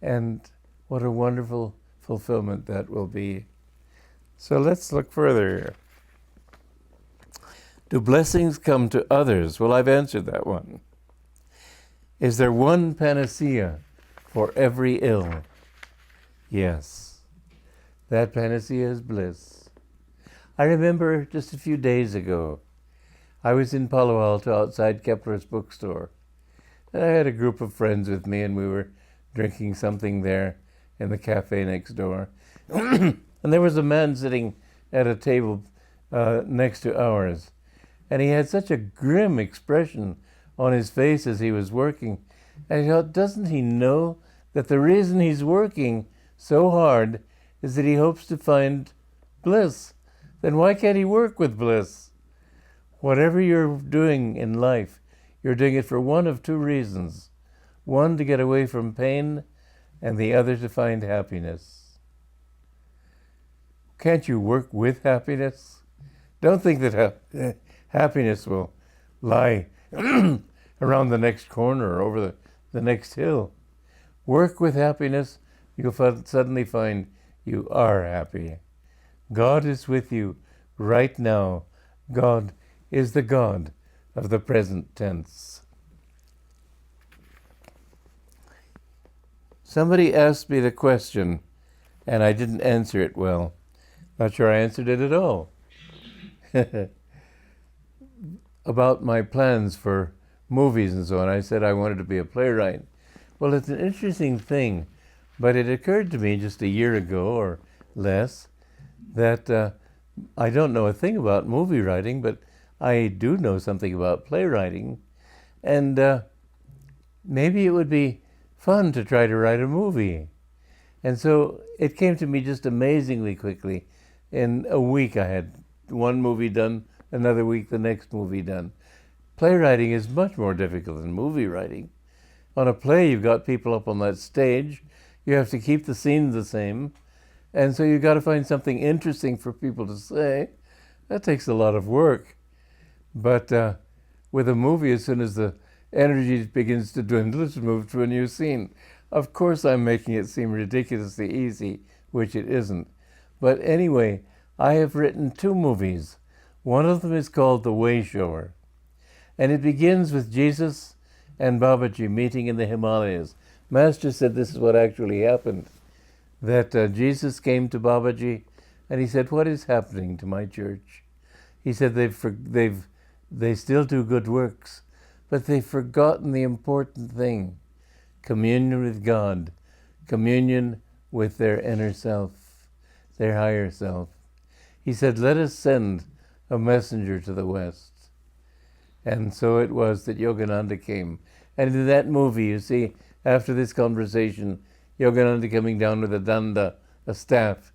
And what a wonderful fulfillment that will be. So let's look further here. Do blessings come to others? Well, I've answered that one. Is there one panacea for every ill? Yes. That panacea is bliss. I remember just a few days ago, I was in Palo Alto outside Kepler's bookstore. And I had a group of friends with me, and we were drinking something there in the cafe next door. And there was a man sitting at a table next to ours. And he had such a grim expression on his face as he was working. And I thought, doesn't he know that the reason he's working so hard is that he hopes to find bliss? Then why can't he work with bliss? Whatever you're doing in life, you're doing it for one of two reasons. One, to get away from pain, and the other, to find happiness. Can't you work with happiness? Don't think that happiness will lie around the next corner or over the next hill. Work with happiness, you'll suddenly find you are happy. God is with you right now. God is the God of the present tense. Somebody asked me the question, and I didn't answer it well. Not sure I answered it at all. About my plans for movies and so on. I said I wanted to be a playwright. Well, it's an interesting thing, but it occurred to me just a year ago or less that I don't know a thing about movie writing, but I do know something about playwriting. And maybe it would be fun to try to write a movie. And so it came to me just amazingly quickly. In a week I had one movie done, another week the next movie done. Playwriting is much more difficult than movie writing. On a play, you've got people up on that stage. You have to keep the scene the same. And so you've got to find something interesting for people to say. That takes a lot of work. But with a movie, as soon as the energy begins to dwindle, it's moved to a new scene. Of course, I'm making it seem ridiculously easy, which it isn't. But anyway, I have written 2 movies. One of them is called The Way Shower. And it begins with Jesus and Babaji meeting in the Himalayas. Master said this is what actually happened. That Jesus came to Babaji and he said, "What is happening to my church?" He said, they still do good works, but they've forgotten the important thing, communion with God, communion with their inner self, their higher self. He said, "Let us send a messenger to the West." And so it was that Yogananda came. And in that movie, you see, after this conversation, Yogananda coming down with a danda, a staff,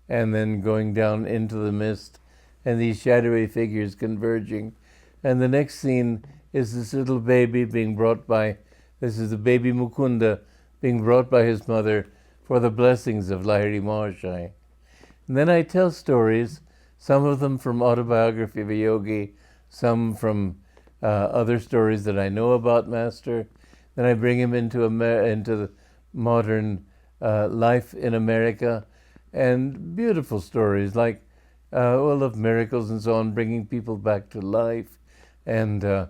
and then going down into the mist, and these shadowy figures converging. And the next scene is this little baby being brought by, this is the baby Mukunda, being brought by his mother for the blessings of Lahiri Mahashai. And then I tell stories, some of them from Autobiography of a Yogi, some from other stories that I know about Master. Then I bring him into the modern life in America, and beautiful stories like of miracles and so on, bringing people back to life. And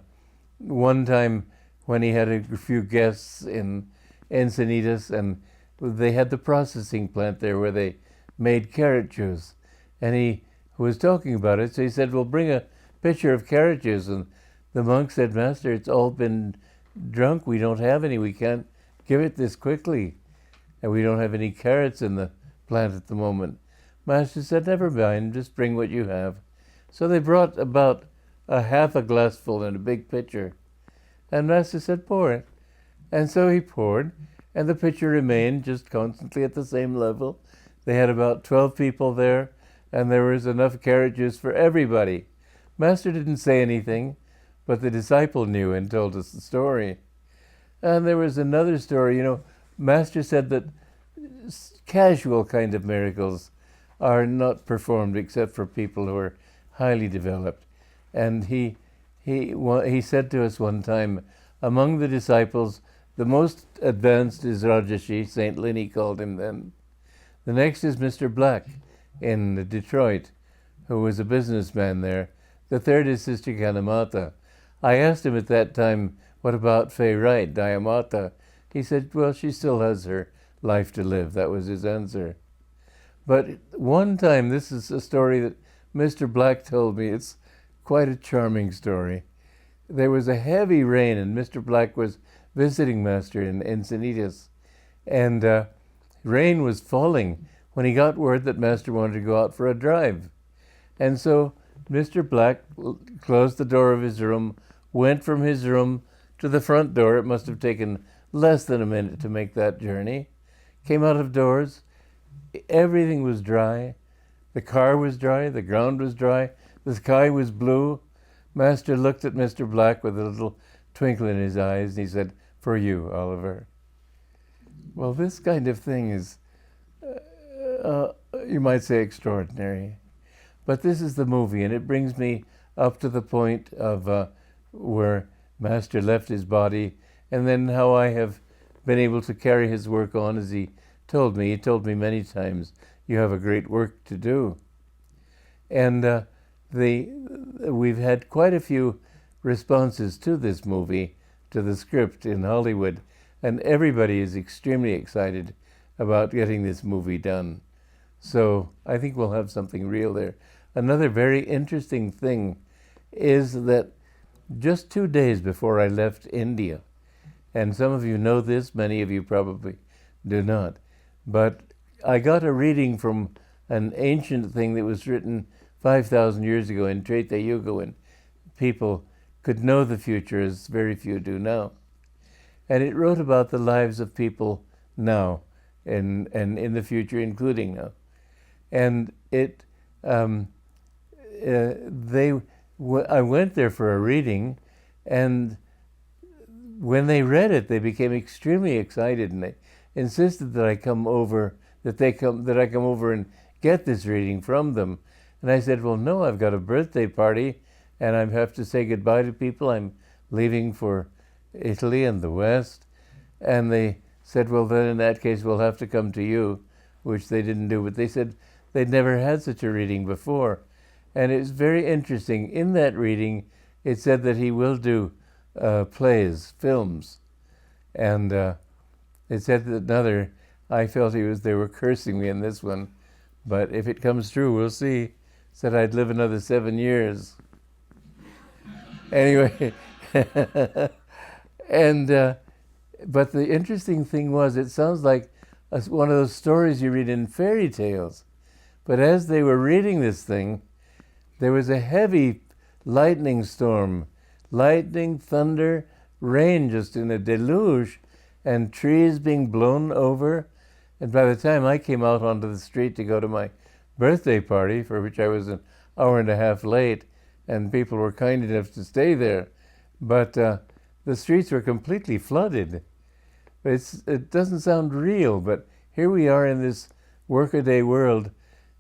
one time when he had a few guests in Encinitas, and they had the processing plant there where they made carrot juice, and he was talking about it, so he said, "Well, bring a pitcher of carrot juice." And the monk said, "Master, it's all been drunk. We don't have any. We can't give it this quickly. And we don't have any carrots in the plant at the moment." Master said, "Never mind, just bring what you have." So they brought about half a glassful in a big pitcher. And Master said, "Pour it." And so he poured, and the pitcher remained just constantly at the same level. They had about 12 people there, and there was enough carriages for everybody. Master didn't say anything, but the disciple knew and told us the story. And there was another story, Master said that casual kind of miracles are not performed except for people who are highly developed. And he said to us one time, among the disciples, the most advanced is Rajashi, St. Lenny called him then. The next is Mr. Black in Detroit, who was a businessman there. The third is Sister Kanamata. I asked him at that time, what about Faye Wright, Dayamata? He said, well, she still has her life to live. That was his answer. But one time, this is a story that Mr. Black told me. It's quite a charming story. There was a heavy rain, and Mr. Black was visiting Master in Encinitas. And rain was falling when he got word that Master wanted to go out for a drive. And so Mr. Black closed the door of his room, went from his room to the front door. It must have taken less than a minute to make that journey. Came out of doors. Everything was dry. The car was dry. The ground was dry. The sky was blue. Master looked at Mr. Black with a little twinkle in his eyes, and he said, for you, Oliver. Well, this kind of thing is, you might say, extraordinary. But this is the movie, and it brings me up to the point of where Master left his body, and then how I have been able to carry his work on, as he told me. He told me many times, you have a great work to do. And we've had quite a few responses to this movie, to the script in Hollywood, and everybody is extremely excited about getting this movie done. So I think we'll have something real there. Another very interesting thing is that just 2 days before I left India, and some of you know this, many of you probably do not, but I got a reading from an ancient thing that was written 5,000 years ago in Kriya Yoga, when people could know the future as very few do now. And it wrote about the lives of people now and in the future, including now. And I went there for a reading, and when they read it, they became extremely excited, and they insisted that I come over, that I come over and get this reading from them. And I said, well, no, I've got a birthday party, and I have to say goodbye to people. I'm leaving for Italy and the West. And they said, well, then in that case, we'll have to come to you, which they didn't do. But they said they'd never had such a reading before. And it's very interesting. In that reading, it said that he will do plays, films. And it said that another, I felt they were cursing me in this one. But if it comes true, we'll see. Said I'd live another 7 years. Anyway, but the interesting thing was, it sounds like one of those stories you read in fairy tales. But as they were reading this thing, there was a heavy lightning storm, lightning, thunder, rain, just in a deluge, and trees being blown over. And by the time I came out onto the street to go to my birthday party, for which I was an hour and a half late, and people were kind enough to stay there, but the streets were completely flooded. It doesn't sound real, but here we are in this workaday world,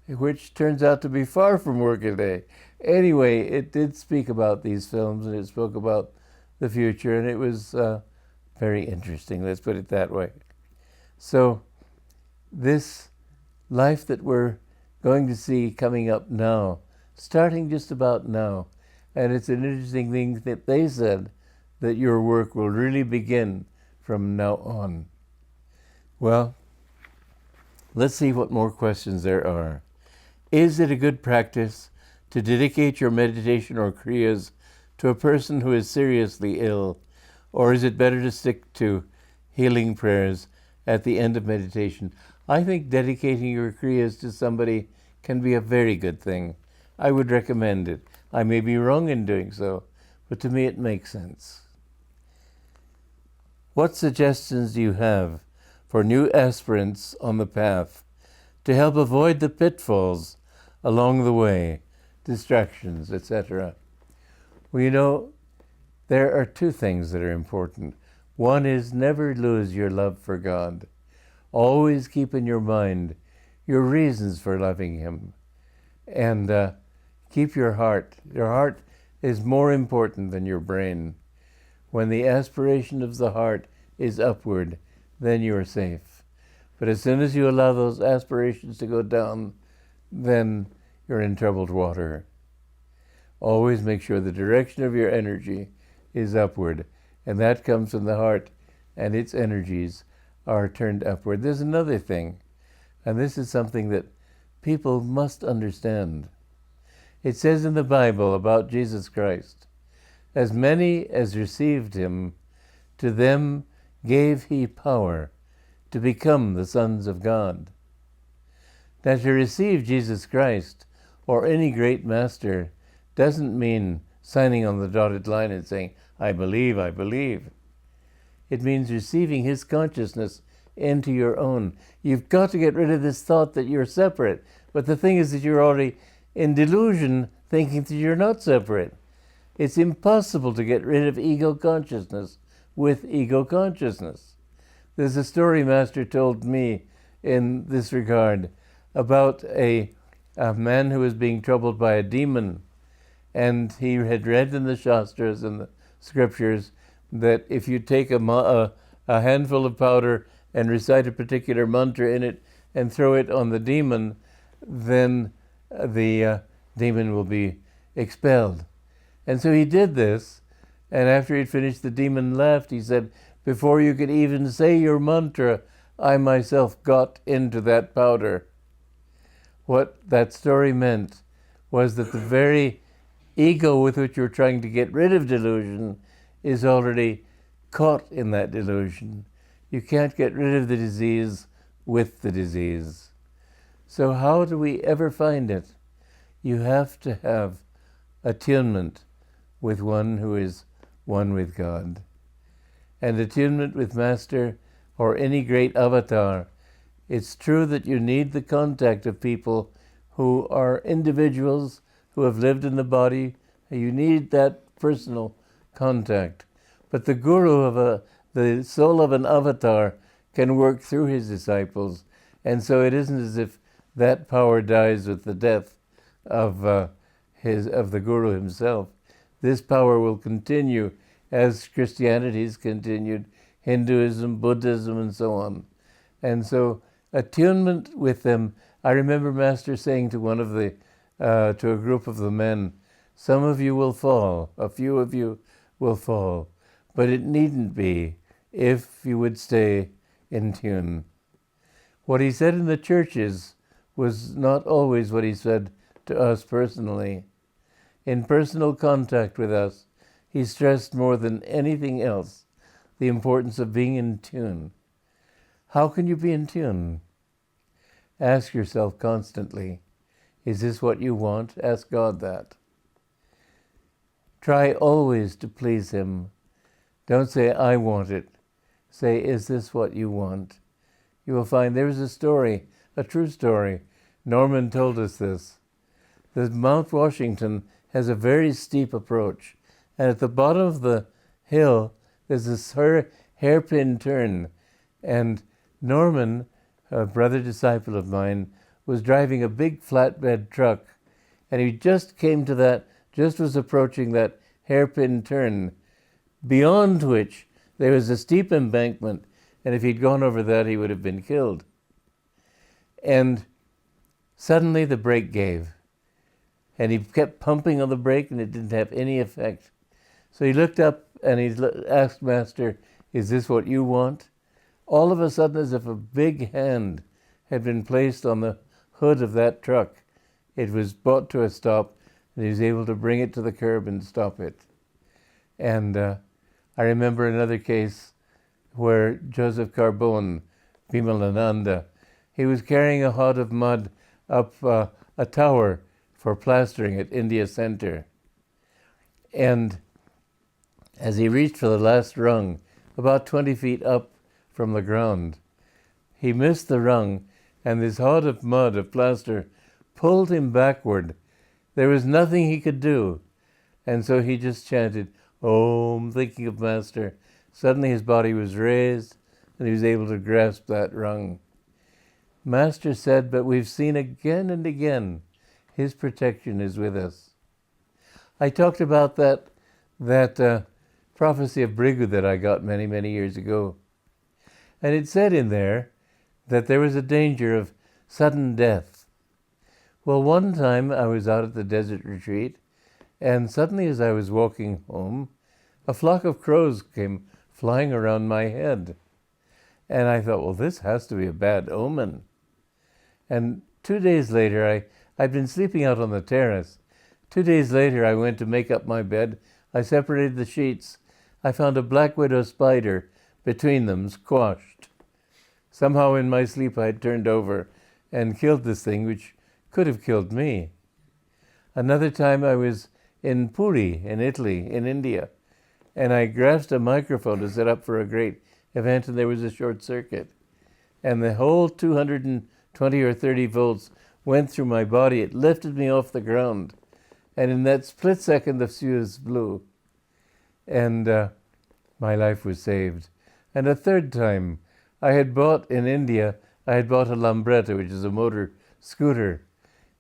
which turns out to be far from workaday. Anyway, it did speak about these films, and it spoke about the future, and it was very interesting, let's put it that way. So this life that we're going to see coming up now, starting just about now, and it's an interesting thing that they said that your work will really begin from now on. Well, let's see what more questions there are. Is it a good practice to dedicate your meditation or kriyas to a person who is seriously ill, or is it better to stick to healing prayers at the end of meditation? I think dedicating your kriyas to somebody can be a very good thing. I would recommend it. I may be wrong in doing so, but to me it makes sense. What suggestions do you have for new aspirants on the path to help avoid the pitfalls along the way, distractions, etc. Well, you know, there are two things that are important. One is never lose your love for God. Always keep in your mind your reasons for loving Him. And keep your heart. Your heart is more important than your brain. When the aspiration of the heart is upward, then you are safe. But as soon as you allow those aspirations to go down, then you're in troubled water. Always make sure the direction of your energy is upward, and that comes from the heart, and its energies are turned upward. There's another thing, and this is something that people must understand. It says in the Bible about Jesus Christ, as many as received Him, to them gave He power to become the sons of God. Now, to receive Jesus Christ or any great master doesn't mean signing on the dotted line and saying, I believe, I believe. It means receiving His consciousness into your own. You've got to get rid of this thought that you're separate. But the thing is that you're already in delusion thinking that you're not separate. It's impossible to get rid of ego consciousness with ego consciousness. There's a story Master told me in this regard about a man who was being troubled by a demon. And he had read in the Shastras and the scriptures that if you take a handful of powder and recite a particular mantra in it and throw it on the demon, then the demon will be expelled. And so he did this, and after he'd finished, the demon left. He said, before you could even say your mantra, I myself got into that powder. What that story meant was that the very ego with which you're trying to get rid of delusion is already caught in that delusion. You can't get rid of the disease with the disease. So how do we ever find it? You have to have attunement with one who is one with God. And attunement with Master or any great avatar, it's true that you need the contact of people who are individuals who have lived in the body. You need that personal contact. But the guru the soul of an avatar can work through his disciples. And so it isn't as if that power dies with the death of the guru himself. This power will continue as Christianity has continued, Hinduism, Buddhism, and so on. And so attunement with them. I remember Master saying to one of the to a group of the men, some of you will fall, a few of you will fall, but it needn't be if you would stay in tune. What he said in the churches was not always what he said to us personally. In personal contact with us, he stressed more than anything else the importance of being in tune. How can you be in tune? Ask yourself constantly, is this what you want? Ask God that. Try always to please Him. Don't say, I want it. Say, is this what you want? You will find there's a story, a true story. Norman told us this. That Mount Washington has a very steep approach. And at the bottom of the hill, there's this hairpin turn. And Norman, a brother disciple of mine, was driving a big flatbed truck. And he just came to that, just was approaching that hairpin turn, beyond which there was a steep embankment. And if he'd gone over that, he would have been killed. And suddenly the brake gave. And he kept pumping on the brake, and it didn't have any effect. So he looked up and he asked Master, is this what you want? All of a sudden, as if a big hand had been placed on the hood of that truck, it was brought to a stop, and he was able to bring it to the curb and stop it. And I remember another case where Joseph Carbone, Vimalananda, he was carrying a hod of mud up a tower for plastering at India Center. And as he reached for the last rung, about 20 feet up from the ground, he missed the rung, and this hod of mud, of plaster, pulled him backward. There was nothing he could do. And so he just chanted, Om, thinking of Master. Suddenly his body was raised, and he was able to grasp that rung. Master said, but we've seen again and again, his protection is with us. I talked about that prophecy of Brigu that I got many, many years ago. And it said in there that there was a danger of sudden death. Well, one time I was out at the desert retreat, and suddenly as I was walking home, a flock of crows came flying around my head. And I thought, well, this has to be a bad omen. And 2 days later, I'd been sleeping out on the terrace. 2 days later, I went to make up my bed. I separated the sheets. I found a black widow spider between them, squashed. Somehow in my sleep, I had turned over and killed this thing, which could have killed me. Another time, I was in Puri, in Italy, in India, and I grasped a microphone to set up for a great event, and there was a short circuit. And the whole 220 or 30 volts went through my body. It lifted me off the ground. And in that split second, the fuse blew. And my life was saved. And a third time, I had bought in India, I had bought a Lambretta, which is a motor scooter.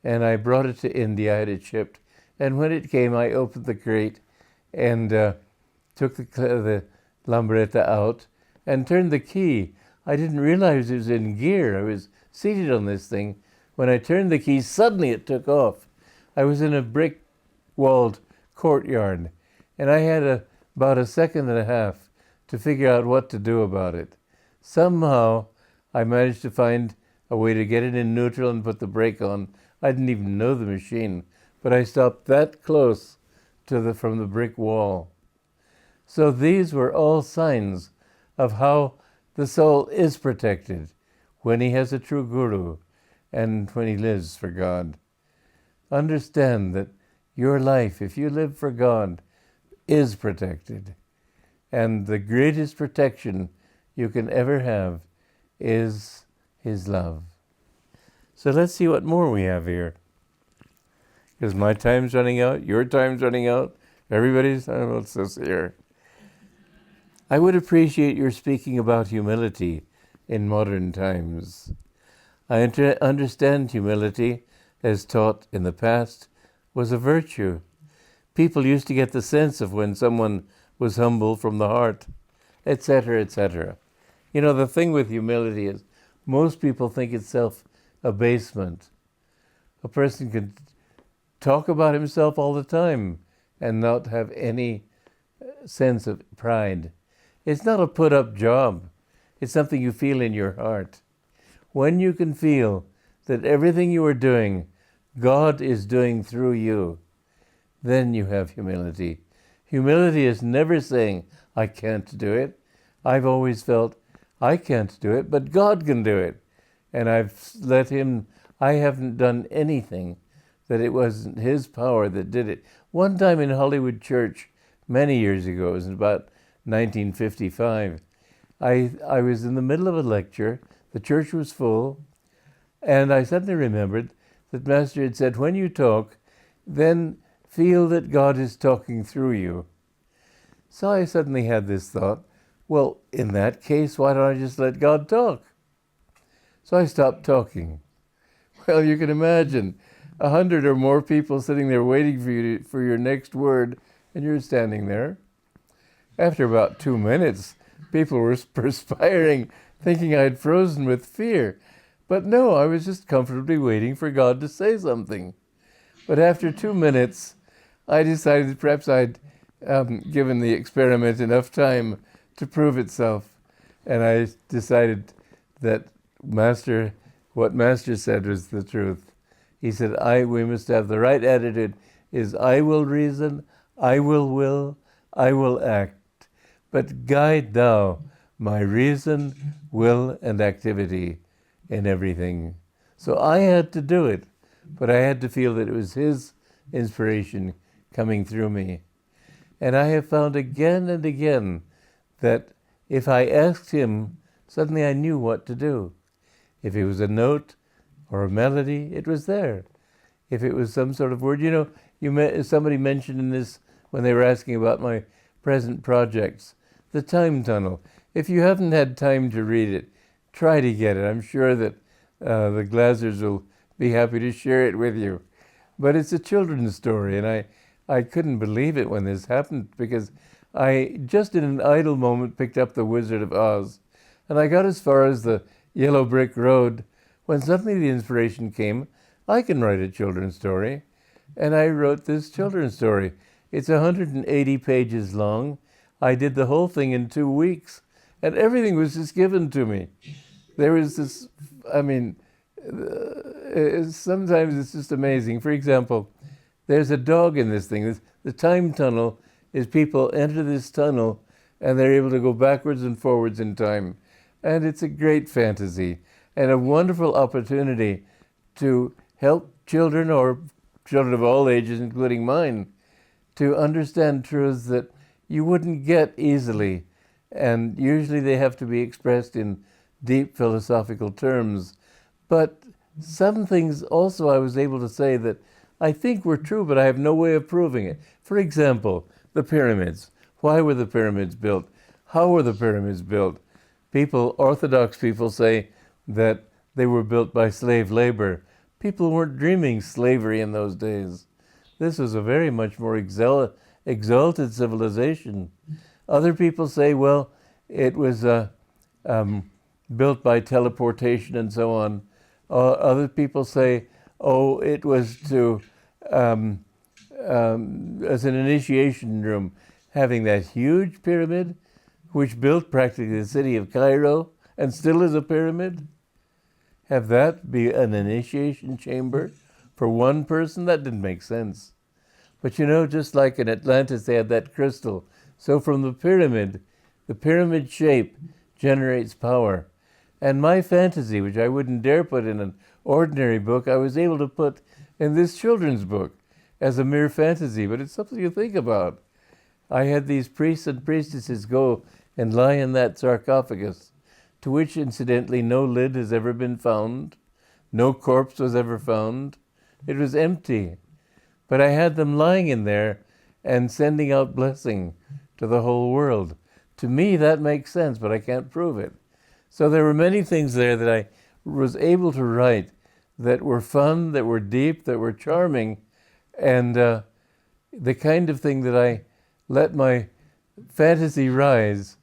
And I brought it to India, I had it shipped. And when it came, I opened the crate and took the Lambretta out and turned the key. I didn't realize it was in gear. I was seated on this thing. When I turned the key, suddenly it took off. I was in a brick-walled courtyard, and I had about a second and a half to figure out what to do about it. Somehow, I managed to find a way to get it in neutral and put the brake on. I didn't even know the machine, but I stopped that close to from the brick wall. So these were all signs of how the soul is protected when he has a true guru and when he lives for God. Understand that your life, if you live for God, is protected. And the greatest protection you can ever have is his love. So let's see what more we have here. Because my time's running out, your time's running out, everybody's time else is here. I would appreciate your speaking about humility in modern times. I understand humility, as taught in the past, was a virtue. People used to get the sense of when someone was humble from the heart, etc., etc. You know, the thing with humility is most people think it's self-abasement. A person can talk about himself all the time and not have any sense of pride. It's not a put-up job. It's something you feel in your heart. When you can feel that everything you are doing, God is doing through you, then you have humility. Humility is never saying, I can't do it. I've always felt, I can't do it, but God can do it. And I've let him, I haven't done anything, that it wasn't his power that did it. One time in Hollywood Church, many years ago, it was about 1955, I was in the middle of a lecture, the church was full, and I suddenly remembered that Master had said, when you talk, then feel that God is talking through you. So I suddenly had this thought, well, in that case, why don't I just let God talk? So I stopped talking. Well, you can imagine 100 or more people sitting there waiting for you for your next word, and you're standing there. After about 2 minutes, people were perspiring, thinking I'd frozen with fear. But no, I was just comfortably waiting for God to say something. But after 2 minutes, I decided perhaps I'd given the experiment enough time to prove itself. And I decided that what Master said was the truth. He said, we must have the right attitude is I will reason, I will, I will act. But guide thou my reason, will, and activity in everything. So I had to do it, but I had to feel that it was his inspiration coming through me. And I have found again and again that if I asked him, suddenly I knew what to do. If it was a note or a melody, it was there. If it was some sort of word, somebody mentioned in this when they were asking about my present projects, the time tunnel. If you haven't had time to read it, try to get it. I'm sure that the Glazers will be happy to share it with you. But it's a children's story, and I couldn't believe it when this happened, because I just in an idle moment picked up The Wizard of Oz, and I got as far as the yellow brick road when suddenly the inspiration came, I can write a children's story. And I wrote this children's story. It's 180 pages long. I did the whole thing in 2 weeks, and everything was just given to me. There was this, sometimes it's just amazing. For example, there's a dog in this thing. The time tunnel is people enter this tunnel and they're able to go backwards and forwards in time. And it's a great fantasy and a wonderful opportunity to help children, or children of all ages, including mine, to understand truths that you wouldn't get easily. And usually they have to be expressed in deep philosophical terms. But some things also I was able to say that I think were true, but I have no way of proving it. For example, the pyramids. Why were the pyramids built? How were the pyramids built? Orthodox people say that they were built by slave labor. People weren't dreaming slavery in those days. This was a very much more exalted civilization. Other people say, well, it was built by teleportation and so on. Other people say, oh, it was to, as an initiation room, having that huge pyramid, which built practically the city of Cairo and still is a pyramid. Have that be an initiation chamber for one person? That didn't make sense. But just like in Atlantis they had that crystal, so from the pyramid shape generates power. And my fantasy, which I wouldn't dare put in an ordinary book, I was able to put in this children's book as a mere fantasy, but it's something to think about. I had these priests and priestesses go and lie in that sarcophagus, to which, incidentally, no lid has ever been found, no corpse was ever found. It was empty. But I had them lying in there and sending out blessing to the whole world. To me, that makes sense, but I can't prove it. So there were many things there that I was able to write that were fun, that were deep, that were charming, and the kind of thing that I let my fantasy rise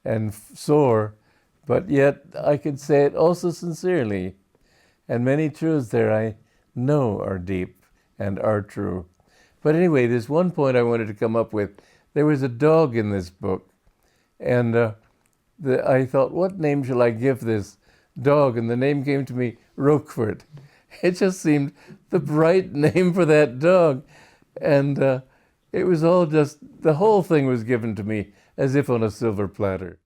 and soar, but yet I could say it also sincerely. And many truths there I know are deep and are true. But anyway, there's one point I wanted to come up with. There was a dog in this book, and I thought, what name shall I give this dog? And the name came to me, Roquefort. It just seemed the right name for that dog. And it was all just, the whole thing was given to me as if on a silver platter.